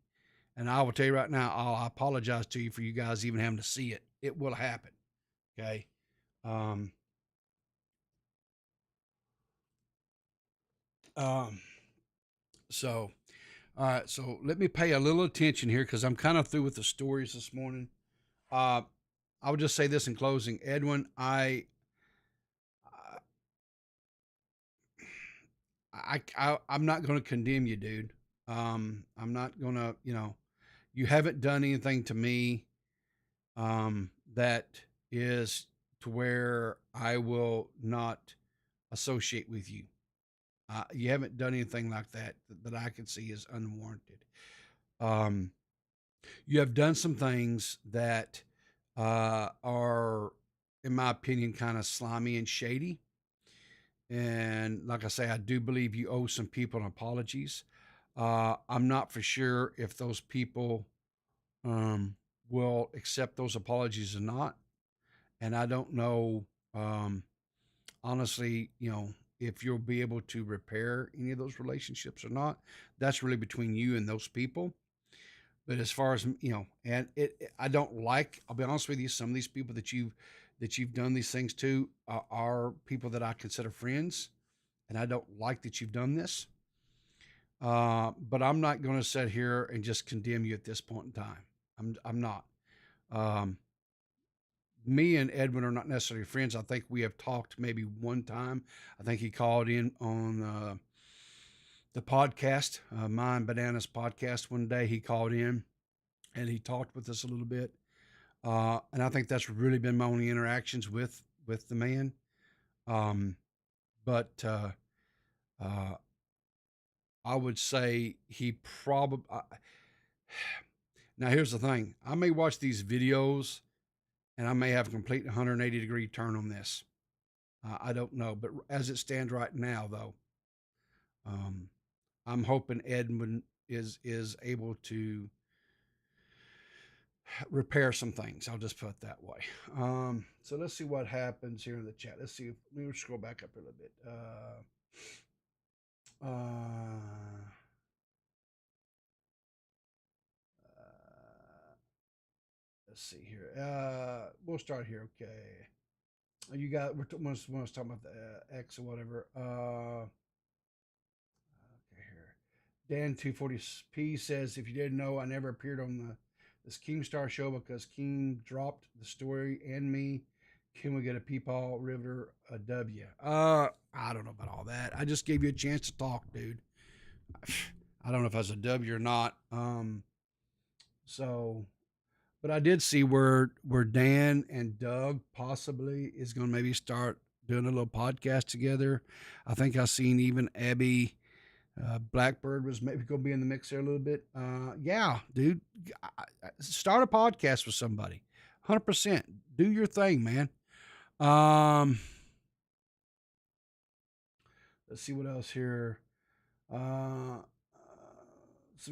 And I will tell you right now, I apologize to you for you guys even having to see it. It will happen. Okay. Um, um, so, all right. So let me pay a little attention here because I'm kind of through with the stories this morning. I would just say this in closing, Edwin. I'm not going to condemn you, dude. I'm not going to, you haven't done anything to me that is to where I will not associate with you. You haven't done anything like that I can see is unwarranted. You have done some things that are, in my opinion, kind of slimy and shady. And like I say, I do believe you owe some people an apologies. I'm not for sure if those people will accept those apologies or not. And I don't know, honestly, if you'll be able to repair any of those relationships or not. That's really between you and those people. But as far as and I don't like. I'll be honest with you. Some of these people that you've done these things to are people that I consider friends, and I don't like that you've done this. But I'm not going to sit here and just condemn you at this point in time. I'm not. Me and Edwin are not necessarily friends. I think we have talked maybe one time. I think he called in on the podcast, Mine Bananas podcast one day. He called in and he talked with us a little bit. And I think that's really been my only interactions with the man. But I would say he probably. Now, here's the thing. I may watch these videos and I may have a complete 180-degree turn on this. I don't know. But as it stands right now, though, I'm hoping Edmund is able to repair some things. I'll just put it that way. So let's see what happens here in the chat. Let's see. Let me scroll back up a little bit. Let's see here. We'll start here. Okay. You got. We're talking about the X or whatever. Okay, here. Dan 240p says, if you didn't know, I never appeared on this Keemstar show because Keem dropped the story and me. Can we get a Peepaw Riverter a W? I don't know about all that. I just gave you a chance to talk, dude. I don't know if I was a W or not. But I did see where Dan and Doug possibly is going to maybe start doing a little podcast together. I think I seen even Abby Blackbird was maybe going to be in the mix there a little bit. Yeah, dude, start a podcast with somebody. 100%. Do your thing, man. Let's see what else here. Some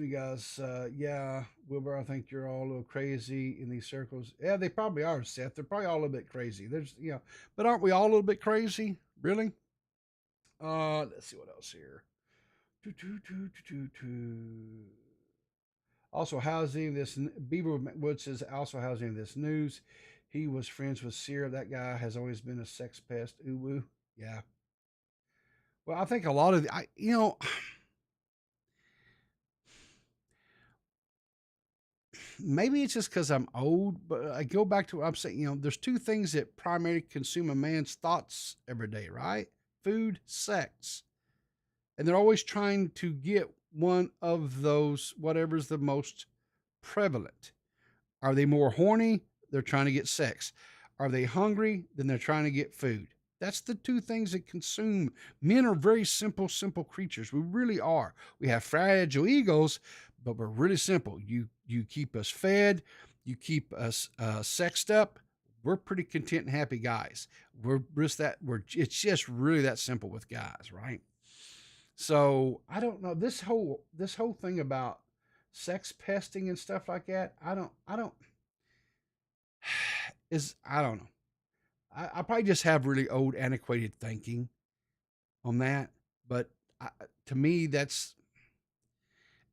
of you guys, yeah, Wilbur, I think you're all a little crazy in these circles. Yeah, they probably are, Seth. They're probably all a little bit crazy. But aren't we all a little bit crazy? Really? Let's see what else here. Also, housing this Beaver Wood says also housing this news. He was friends with Sear. That guy has always been a sex pest. Ooh woo. Yeah. Well, I think a lot of maybe it's just because I'm old, but I go back to what I'm saying. There's two things that primarily consume a man's thoughts every day, right? Food, sex. And they're always trying to get one of those, whatever's the most prevalent. Are they more horny? They're trying to get sex. Are they hungry? Then they're trying to get food. That's the two things that consume. Men are very simple creatures. We really are. We have fragile egos, but we're really simple. You keep us fed. You keep us sexed up. We're pretty content and happy guys. It's just really that simple with guys, right? So I don't know this whole thing about sex pesting and stuff like that. I don't is I don't know. I probably just have really old, antiquated thinking on that. But I, to me, that's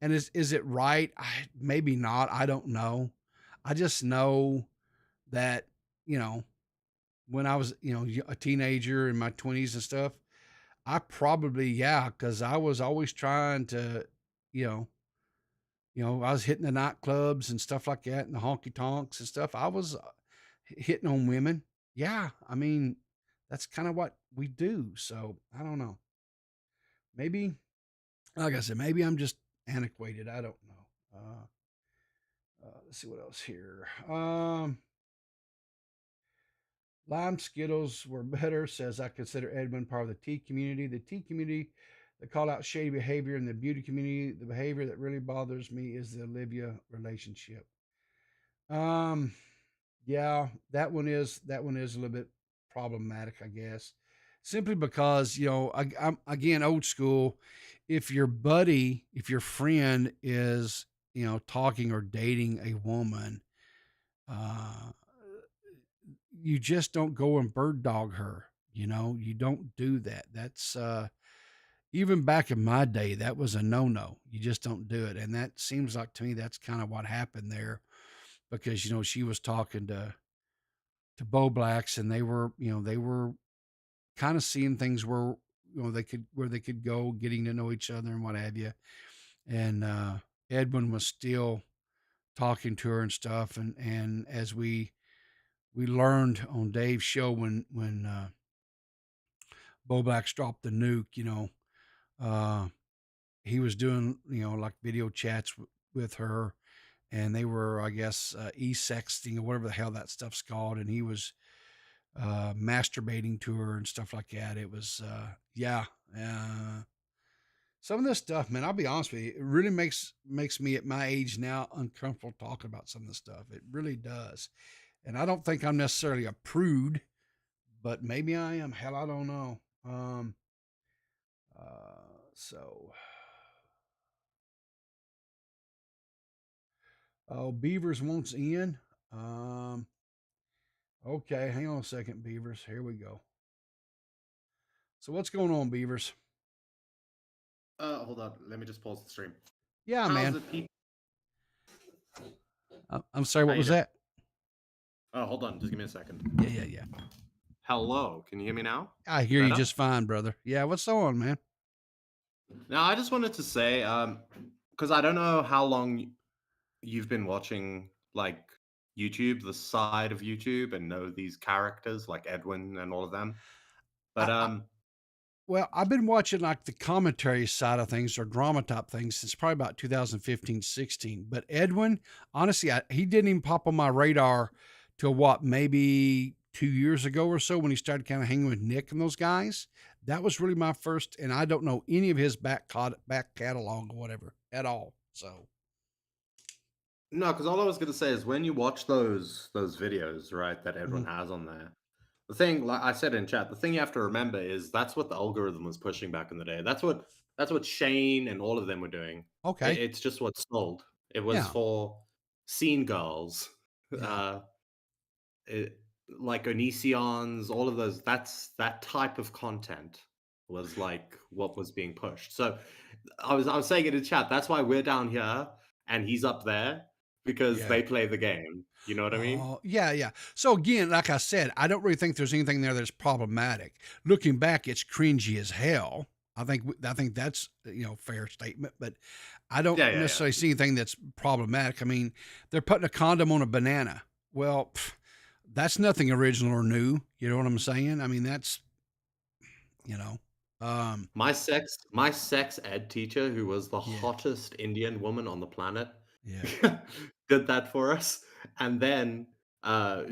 and is it right? Maybe not. I don't know. I just know that you know when I was a teenager in my 20s and stuff, I probably because I was always trying to you know I was hitting the nightclubs and stuff like that and the honky tonks and stuff. I was hitting on women. Yeah, I mean, that's kind of what we do. So I don't know. Maybe, like I said, maybe I'm just antiquated. I don't know. Let's see what else here. Lime Skittles were better, says I consider Edwin part of the tea community. The tea community that call out shady behavior in the beauty community. The behavior that really bothers me is the Olivia relationship. Um, yeah, that one is a little bit problematic, I guess. Simply because, I'm again old school. If your buddy, if your friend is, talking or dating a woman, uh, you just don't go and bird dog her. You don't do that. That's even back in my day, that was a no no. You just don't do it. And that seems like to me that's kind of what happened there because she was talking to Bo Blacks and they were kind of seeing things where they could go getting to know each other and what have you. And Edwin was still talking to her and stuff and as we learned on Dave's show when Bo Blacks dropped the nuke, uh he was doing like video chats with her and they were I guess e-sexting or whatever the hell that stuff's called and he was masturbating to her and stuff like that. It was some of this stuff, man, I'll be honest with you, it really makes me at my age now uncomfortable talking about some of this stuff. It really does. And I don't think I'm necessarily a prude, but maybe I am. Hell, I don't know. So oh, Beavers wants in. Okay, hang on a second, Beavers. Here we go. So what's going on, Beavers? Hold on. Let me just pause the stream. Yeah, How's man. it, people? I'm sorry, what was that? Oh, hold on. Just give me a second. Yeah. Hello. Can you hear me now? I hear you Better? just fine, brother. Yeah, what's on, man? Now, I just wanted to say, because I don't know how long you've been watching, like, YouTube, the side of YouTube, and know these characters like Edwin and all of them. But, Well, I've been watching like the commentary side of things or drama type things since probably about 2015, 16. But Edwin, honestly, he didn't even pop on my radar till what, maybe 2 years ago or so when he started kind of hanging with Nick and those guys. That was really my first, and I don't know any of his back catalog or whatever at all. So no, because all I was going to say is when you watch those videos, right, that Edwin has on there, the thing, like I said in chat, the thing you have to remember is that's what the algorithm was pushing back in the day. That's what Shane and all of them were doing. okay, It's just what sold. It was yeah, for scene girls, yeah, it, like Onisions, all of those. That type of content was like what was being pushed. So I was saying it in chat. That's why we're down here and he's up there because yeah. they play the game. You know what I mean? Oh, yeah. So again, like I said, I don't really think there's anything there that's problematic. Looking back, it's cringy as hell. I think that's fair statement, but I don't Yeah. necessarily see anything that's problematic. I mean, they're putting a condom on a banana. Well, that's nothing original or new. You know what I'm saying? I mean, that's you know, um, My sex ed teacher, who was the yeah, hottest Indian woman on the planet, yeah, did that for us. And then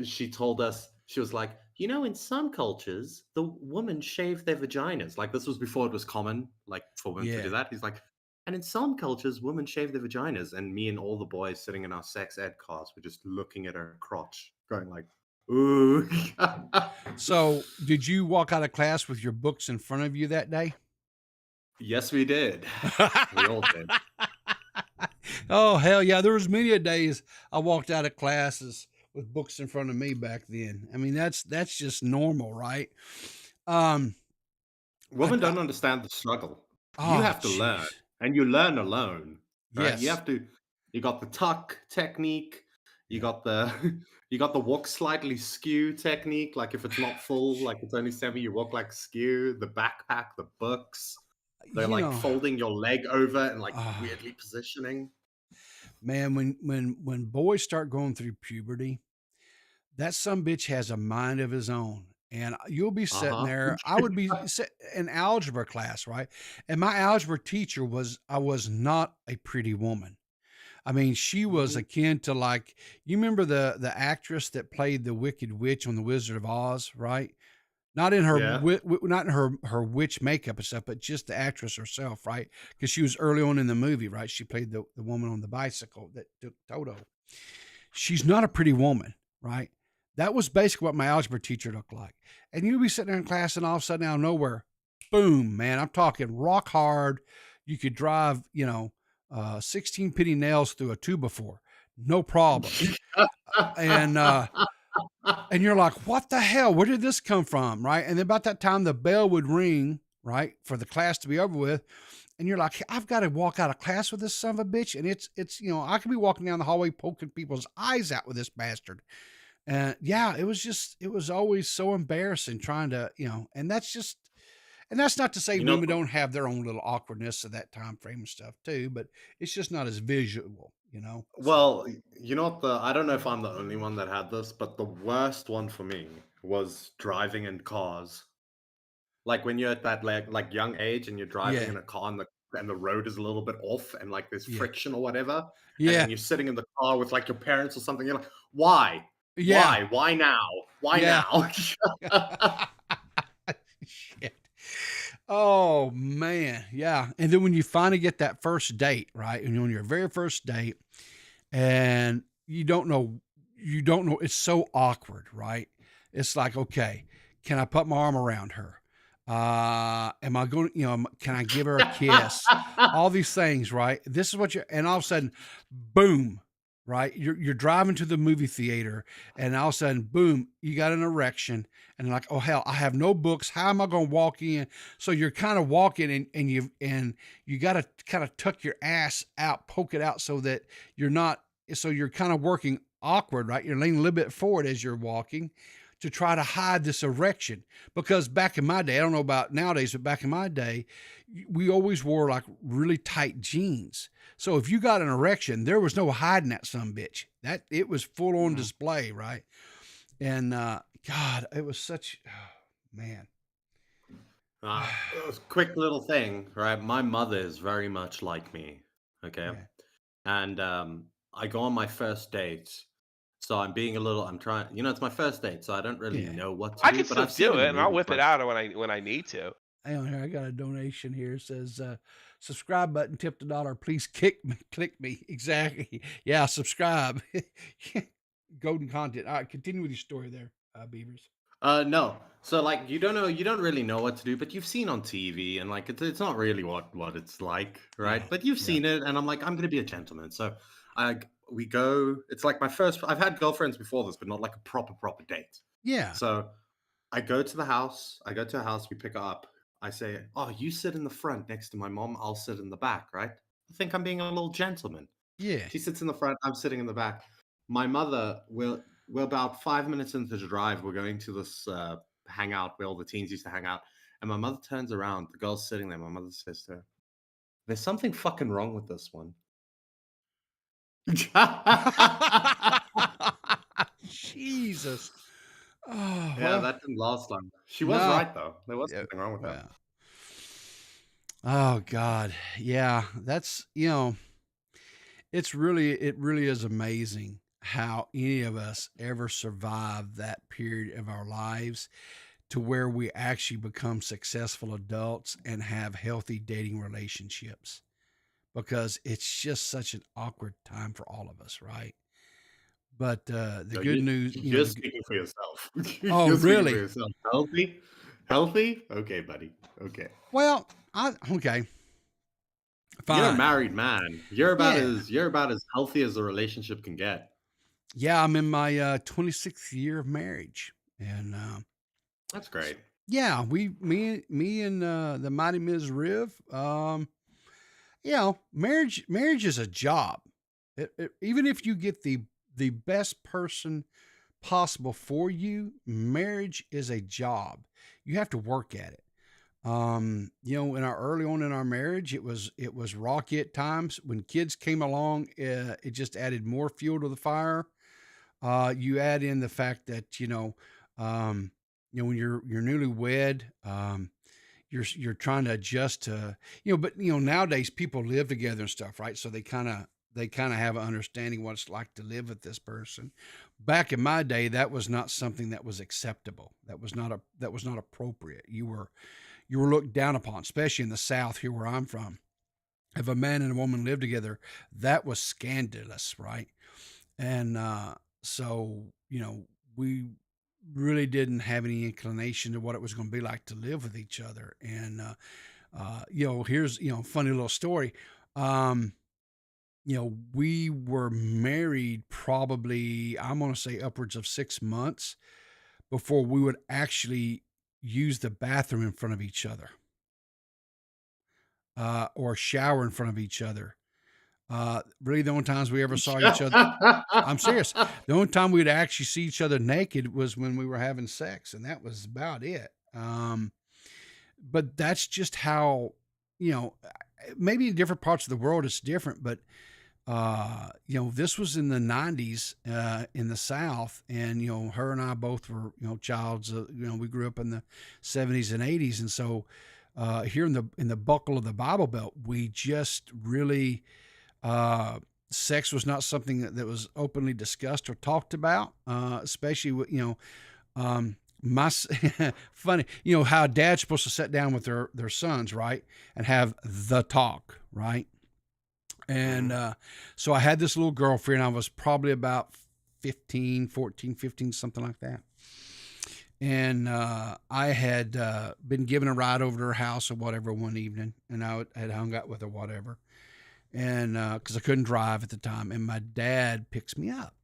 she told us, she was like, in some cultures, the women shave their vaginas. Like this was before it was common, like for women to do yeah. that. He's like, and in some cultures, women shave their vaginas. And me and all the boys sitting in our sex ed class were just looking at her crotch, going like, ooh. So, did you walk out of class with your books in front of you that day? Yes, we did. We all did. Oh hell yeah! There was many a days I walked out of classes with books in front of me back then. I mean, that's just normal, right? Um, I, Women I don't understand the struggle. You oh have to learn, jeez, and you learn alone, right? You yes, have to. You got the tuck technique. You yeah. got the you got the walk slightly skew technique. Like if it's not full, like it's only semi, you walk like skew. The backpack, the books. They're You like know, folding your leg over and like ah, weirdly positioning. man, when boys start going through puberty, that some bitch has a mind of his own. And you'll be Uh sitting huh. there. I would be in algebra class, right? And my algebra teacher I was not a pretty woman. I mean, she was akin to like you remember the actress that played the Wicked Witch on The Wizard of Oz, right? Not in her Yeah. not in her witch makeup and stuff, but just the actress herself, right? Because she was early on in the movie, right? She played the woman on the bicycle that took Toto. She's not a pretty woman, right? That was basically what my algebra teacher looked like. And you'd be sitting there in class, and all of a sudden, out of nowhere, boom, man! I'm talking rock hard. You could drive, 16 penny nails through a two before, no problem. And and you're like, what the hell? Where did this come from? Right. And then about that time, the bell would ring, right, for the class to be over with. And you're like, I've got to walk out of class with this son of a bitch. And I could be walking down the hallway poking people's eyes out with this bastard. And yeah, it was always so embarrassing trying to, and that's not to say You know, women don't have their own little awkwardness of that time frame and stuff too, but it's just not as visual, So, well, you know what? I don't know if I'm the only one that had this, but the worst one for me was driving in cars. Like when you're at that like young age and you're driving yeah, in a car and the road is a little bit off and like there's yeah, friction or whatever, and yeah, then you're sitting in the car with like your parents or something. You're like, why? yeah, Why? Why now? Why yeah. now? Shit. Oh man, yeah. And then when you finally get that first date, right? And you're on your very first date, and you don't know, it's so awkward, right? It's like, okay, can I put my arm around her? Am I going, can I give her a kiss? All these things, right? This is what and all of a sudden, boom, right? You're driving to the movie theater, and all of a sudden, boom, you got an erection, and like, oh hell, I have no books. How am I going to walk in? So you're kind of walking, and you got to kind of tuck your ass out, poke it out, so that you're not. So you're kind of working awkward, right? You're leaning a little bit forward as you're walking to try to hide this erection. Because back in my day, I don't know about nowadays, but back in my day, we always wore like really tight jeans. So if you got an erection, there was no hiding that son bitch. That it was full on display, right? And God, it was such man. Uh, quick little thing, right? My mother is very much like me. Okay. Yeah. And I go on my first date. So I'm trying, it's my first date, so I don't really Yeah. know what to I do, can but still I've seen do in it, the and I'll movies, whip it like, out when I need to. Hang on here. I got a donation here. It says subscribe button, tip $1. Please click me. Exactly. Yeah, subscribe. Golden content. All right, continue with your story there, Beavers. no. So like you don't really know what to do, but you've seen on TV and like it's not really what it's like, right? Yeah. But you've Yeah. seen it, and I'm like, I'm gonna be a gentleman. So we go, it's like my first I've had girlfriends before this, but not like a proper date. Yeah. So I go to a house, we pick her up. I say, oh, you sit in the front next to my mom, I'll sit in the back, right? I think I'm being a little gentleman. Yeah. She sits in the front, I'm sitting in the back. My mother we're about 5 minutes into the drive. We're going to this hangout where all the teens used to hang out. And my mother turns around, the girl's sitting there. My mother says to her, there's something fucking wrong with this one. Jesus. Oh, Yeah, well, that didn't last long. She was no. right though. There was Yeah, something wrong with her. well. Oh God. Yeah. That's, it really is amazing how any of us ever survive that period of our lives to where we actually become successful adults and have healthy dating relationships, because it's just such an awkward time for all of us, right? But the No, good news, you're speaking for yourself. oh, You're speaking for really? yourself. Healthy? Healthy? Okay, buddy. Okay. Well, Okay. You're a Fine. married man. You're about Yeah. as healthy as a relationship can get. Yeah, I'm in my 26th year of marriage, and That's great. yeah, me and the mighty Ms. Riv, marriage is a job. Even if you get the best person possible for you, marriage is a job. You have to work at it. In our early on in our marriage, it was rocky at times. When kids came along, it just added more fuel to the fire. You add in the fact that when you're newlywed, you're trying to adjust to but nowadays people live together and stuff, right? So they kind of have an understanding what it's like to live with this person. Back in my day, that was not something that was acceptable. That was not appropriate. You were looked down upon, especially in the South here where I'm from. If a man and a woman lived together, that was scandalous, right? And so we really didn't have any inclination to what it was going to be like to live with each other. And here's funny little story. We were married probably, I'm going to say, upwards of 6 months before we would actually use the bathroom in front of each other, or shower in front of each other. Really, the only times we ever saw each other, I'm serious. The only time we'd actually see each other naked was when we were having sex, and that was about it. But that's just how, maybe in different parts of the world it's different, but this was in the 90s in the South, and her and I both were childs. We grew up in the 70s and 80s, and so here in the buckle of the Bible Belt, we just really sex was not something that was openly discussed or talked about, especially with my funny how dad's supposed to sit down with their sons, right, and have the talk, right? And so I had this little girlfriend. I was probably about 15, something like that. And I had been given a ride over to her house or whatever one evening, and I had hung out with her, whatever. And because I couldn't drive at the time, and my dad picks me up,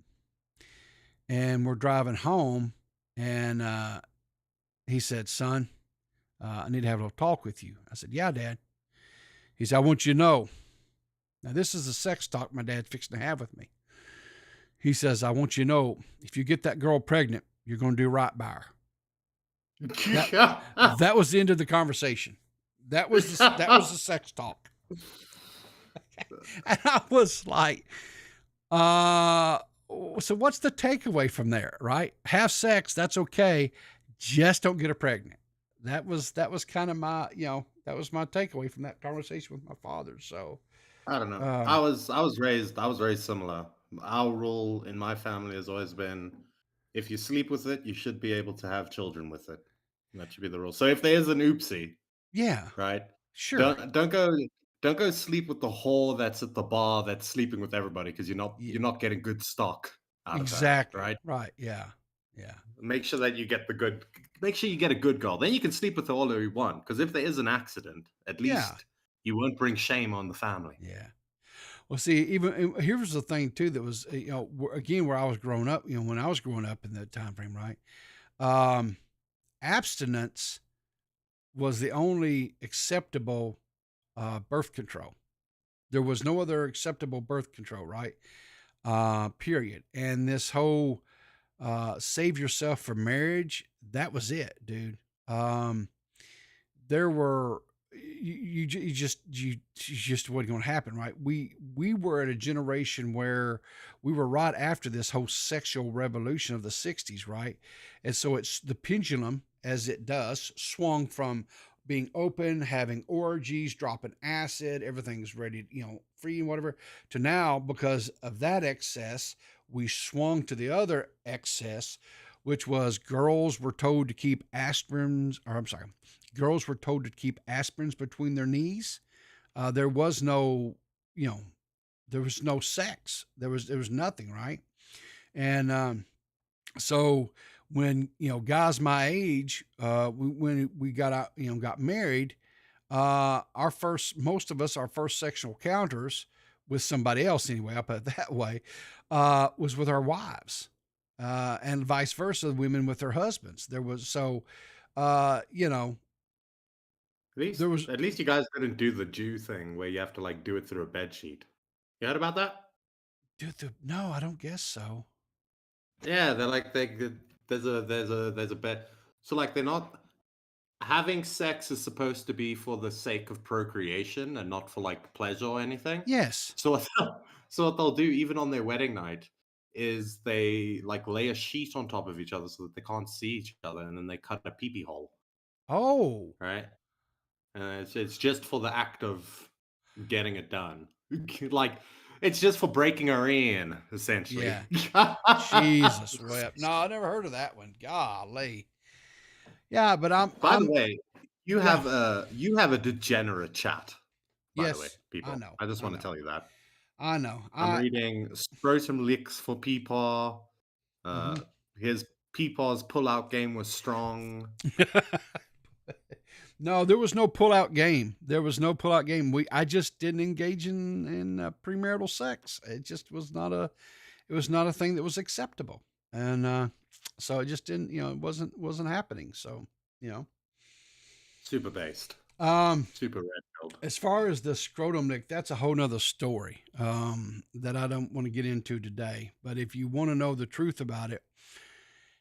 and we're driving home, and he said, "Son, I need to have a little talk with you." I said, "Yeah, Dad." He said, "I want you to know." Now, this is a sex talk my dad's fixing to have with me. He says, "I want you to know, if you get that girl pregnant, you're going to do right by her." That was the end of the conversation. That was the sex talk. And I was like, so what's the takeaway from there, right? Have sex, that's okay. Just don't get her pregnant. That was kind of my, that was my takeaway from that conversation with my father. So I don't know. I was raised similar. Our rule in my family has always been, if you sleep with it, you should be able to have children with it. And that should be the rule. So if there is an oopsie, yeah, right? sure. Don't go sleep with the whore that's at the bar that's sleeping with everybody, because you're not getting good stock out of that, Exactly. right? Right. Yeah. Yeah. Make sure that you get a good girl. Then you can sleep with all you want, because if there is an accident, at Yeah. least you won't bring shame on the family. Yeah. Well, see, even here's the thing too that was, again, where I was growing up, when I was growing up in that time frame, right? Abstinence was the only acceptable birth control. There was no other acceptable birth control, right? Period. And this whole save yourself for marriage, that was it, dude. There were you just wasn't going to happen, right? We were at a generation where we were right after this whole sexual revolution of the 60s, right? And so it's the pendulum, as it does, swung from being open, having orgies, dropping acid, everything's ready, free and whatever, to now, because of that excess, we swung to the other excess, which was girls were told to keep girls were told to keep aspirins between their knees. There was no, there was no sex. There was nothing, right? And so when guys my age, when we got out, got married, most of us, our first sexual encounters with somebody else, anyway, I'll put it that way, was with our wives, and vice versa, women with their husbands. There was you know, there was At least you guys didn't do the Jew thing where you have to like do it through a bed sheet. You heard about that? no, I don't guess so. Yeah, they're like there's a bed. So like they're not having sex is supposed to be for the sake of procreation and not for like pleasure or anything. Yes. So so what they'll do even on their wedding night is they like lay a sheet on top of each other so that they can't see each other, and then they cut a pee hole, Oh, right? It's just for the act of getting it done. Like it's just for breaking her in, essentially. yeah. Jesus wept. No, I never heard of that one. Golly. Yeah, but By the I'm way, yeah. you have a degenerate chat. By the way, Yes, people. I know. I just I want know. to tell you that. I know. I'm reading Scrotum Licks for Peepaw. Mhm. His Peepaw's pull-out game was strong. No, there was no pull-out game. There was no pull-out game. I just didn't engage in premarital sex. It just was not a thing that was acceptable. And so it just didn't, it wasn't happening. So, you know. Super based. Super red pilled. As far as the scrotum lick, that's a whole nother story that I don't want to get into today. But if you want to know the truth about it,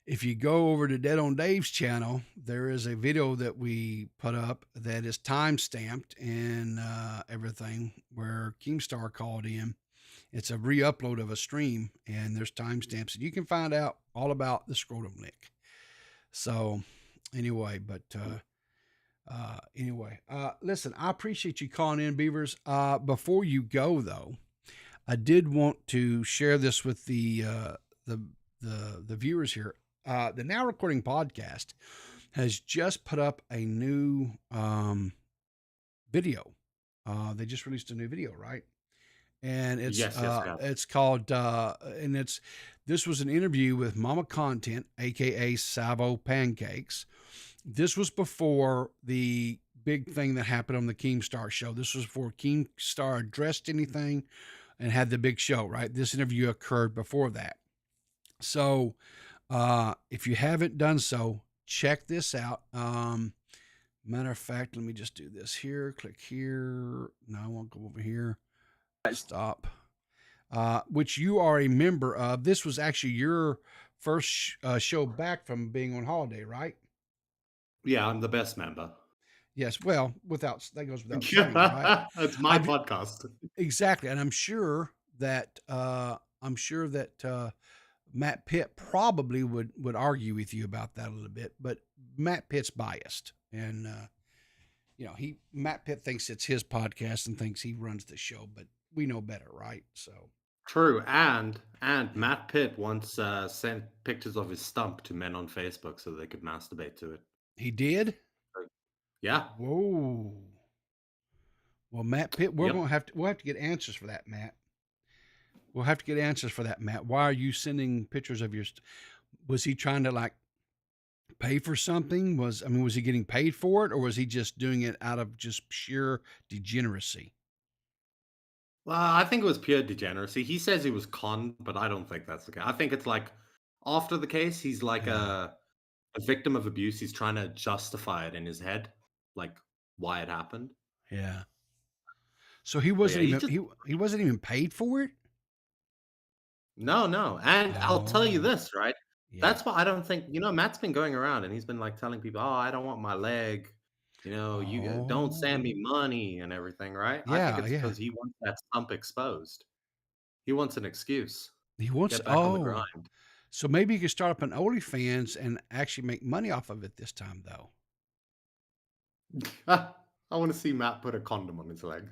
if you go over to Dead on Dave's channel, there is a video that we put up that is time stamped and everything, where Keemstar called in. It's a re-upload of a stream, and there's timestamps, and you can find out all about the scrotum lick. So anyway, listen, I appreciate you calling in, Beavers. Before you go, though, I did want to share this with the viewers here. The Now Recording podcast has just put up a new video. They just released a new video, right? And it's it's called this was an interview with Mama Content, aka Savo Pancakes. This was before the big thing that happened on the Keemstar show. This was before Keemstar addressed anything and had the big show, right? This interview occurred before that. So if you haven't done so, check this out. Matter of fact, let me just do this here. Click here. No, I won't go over here. Stop. Which you are a member of. This was actually your first show back from being on holiday, right? Yeah, I'm the best member. Yes. Well, that goes without saying, right? It's my podcast. Exactly. And I'm sure that Matt Pitt probably would argue with you about that a little bit, but Matt Pitt's biased, and Matt Pitt thinks it's his podcast and thinks he runs the show, but we know better, right? So true. And Matt Pitt once sent pictures of his stump to men on Facebook so they could masturbate to it. He did? Yeah. Whoa. Well, Matt Pitt, we'll have to get answers for that, Matt. We'll have to get answers for that, Matt. Why are you sending pictures of your? Was he trying to like pay for something? Was he getting paid for it, or was he just doing it out of just sheer degeneracy? Well, I think it was pure degeneracy. He says he was conned, but I don't think that's the case. I think it's like after the case, he's like a victim of abuse. He's trying to justify it in his head, like why it happened. Yeah. So he wasn't he wasn't even paid for it? No. And I'll tell you this, right? Yeah. That's why I don't think, Matt's been going around and he's been like telling people, oh, I don't want my leg. You don't send me money and everything, right? Yeah, I think it's because he wants that stump exposed. He wants an excuse. He wants Get back on the grind. So maybe you could start up an OnlyFans and actually make money off of it this time, though. I want to see Matt put a condom on his leg.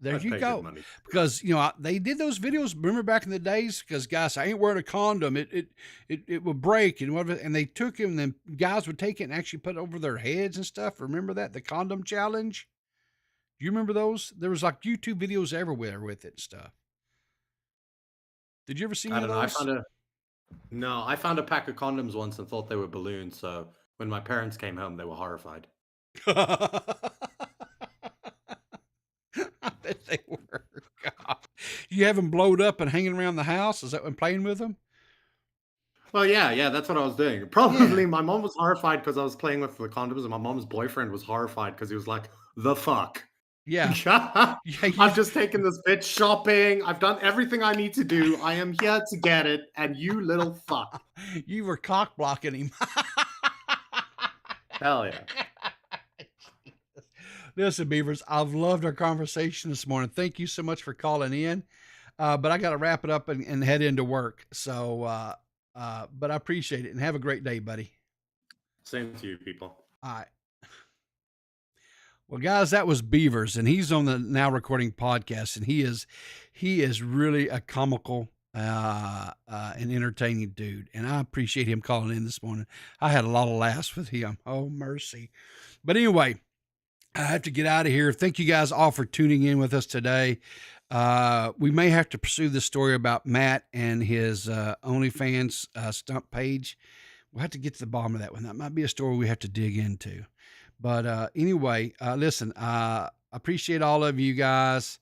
There you go. Because they did those videos. Remember back in the days? Because guys, I ain't wearing a condom. It would break and whatever. And they took him. And then guys would take it and actually put it over their heads and stuff. Remember that? The condom challenge. Do you remember those? There was like YouTube videos everywhere with it and stuff. Did you ever see any of those? I found a pack of condoms once and thought they were balloons. So when my parents came home, they were horrified. you have them blowed up and hanging around the house? Is that when playing with them? Well, yeah, that's what I was doing. Probably my mom was horrified because I was playing with the condoms, and my mom's boyfriend was horrified because he was like, "The fuck." Yeah. I've just taken this bitch shopping. I've done everything I need to do. I am here to get it, and you little fuck. You were cock blocking him. Hell yeah. Listen, Beavers, I've loved our conversation this morning. Thank you so much for calling in. But I got to wrap it up and head into work. So, but I appreciate it, and have a great day, buddy. Same to you, people. All right. Well, guys, that was Beavers, and he's on the Now Recording podcast, and he is really a comical and entertaining dude, and I appreciate him calling in this morning. I had a lot of laughs with him. Oh, mercy. But anyway, I have to get out of here. Thank you guys all for tuning in with us today. We may have to pursue the story about Matt and his OnlyFans stump page. We'll have to get to the bottom of that one. That might be a story we have to dig into. But anyway, listen, I appreciate all of you guys.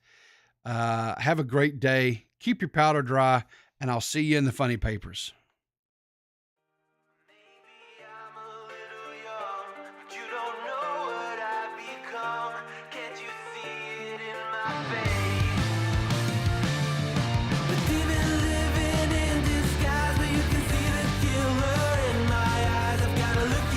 Have a great day. Keep your powder dry, and I'll see you in the funny papers.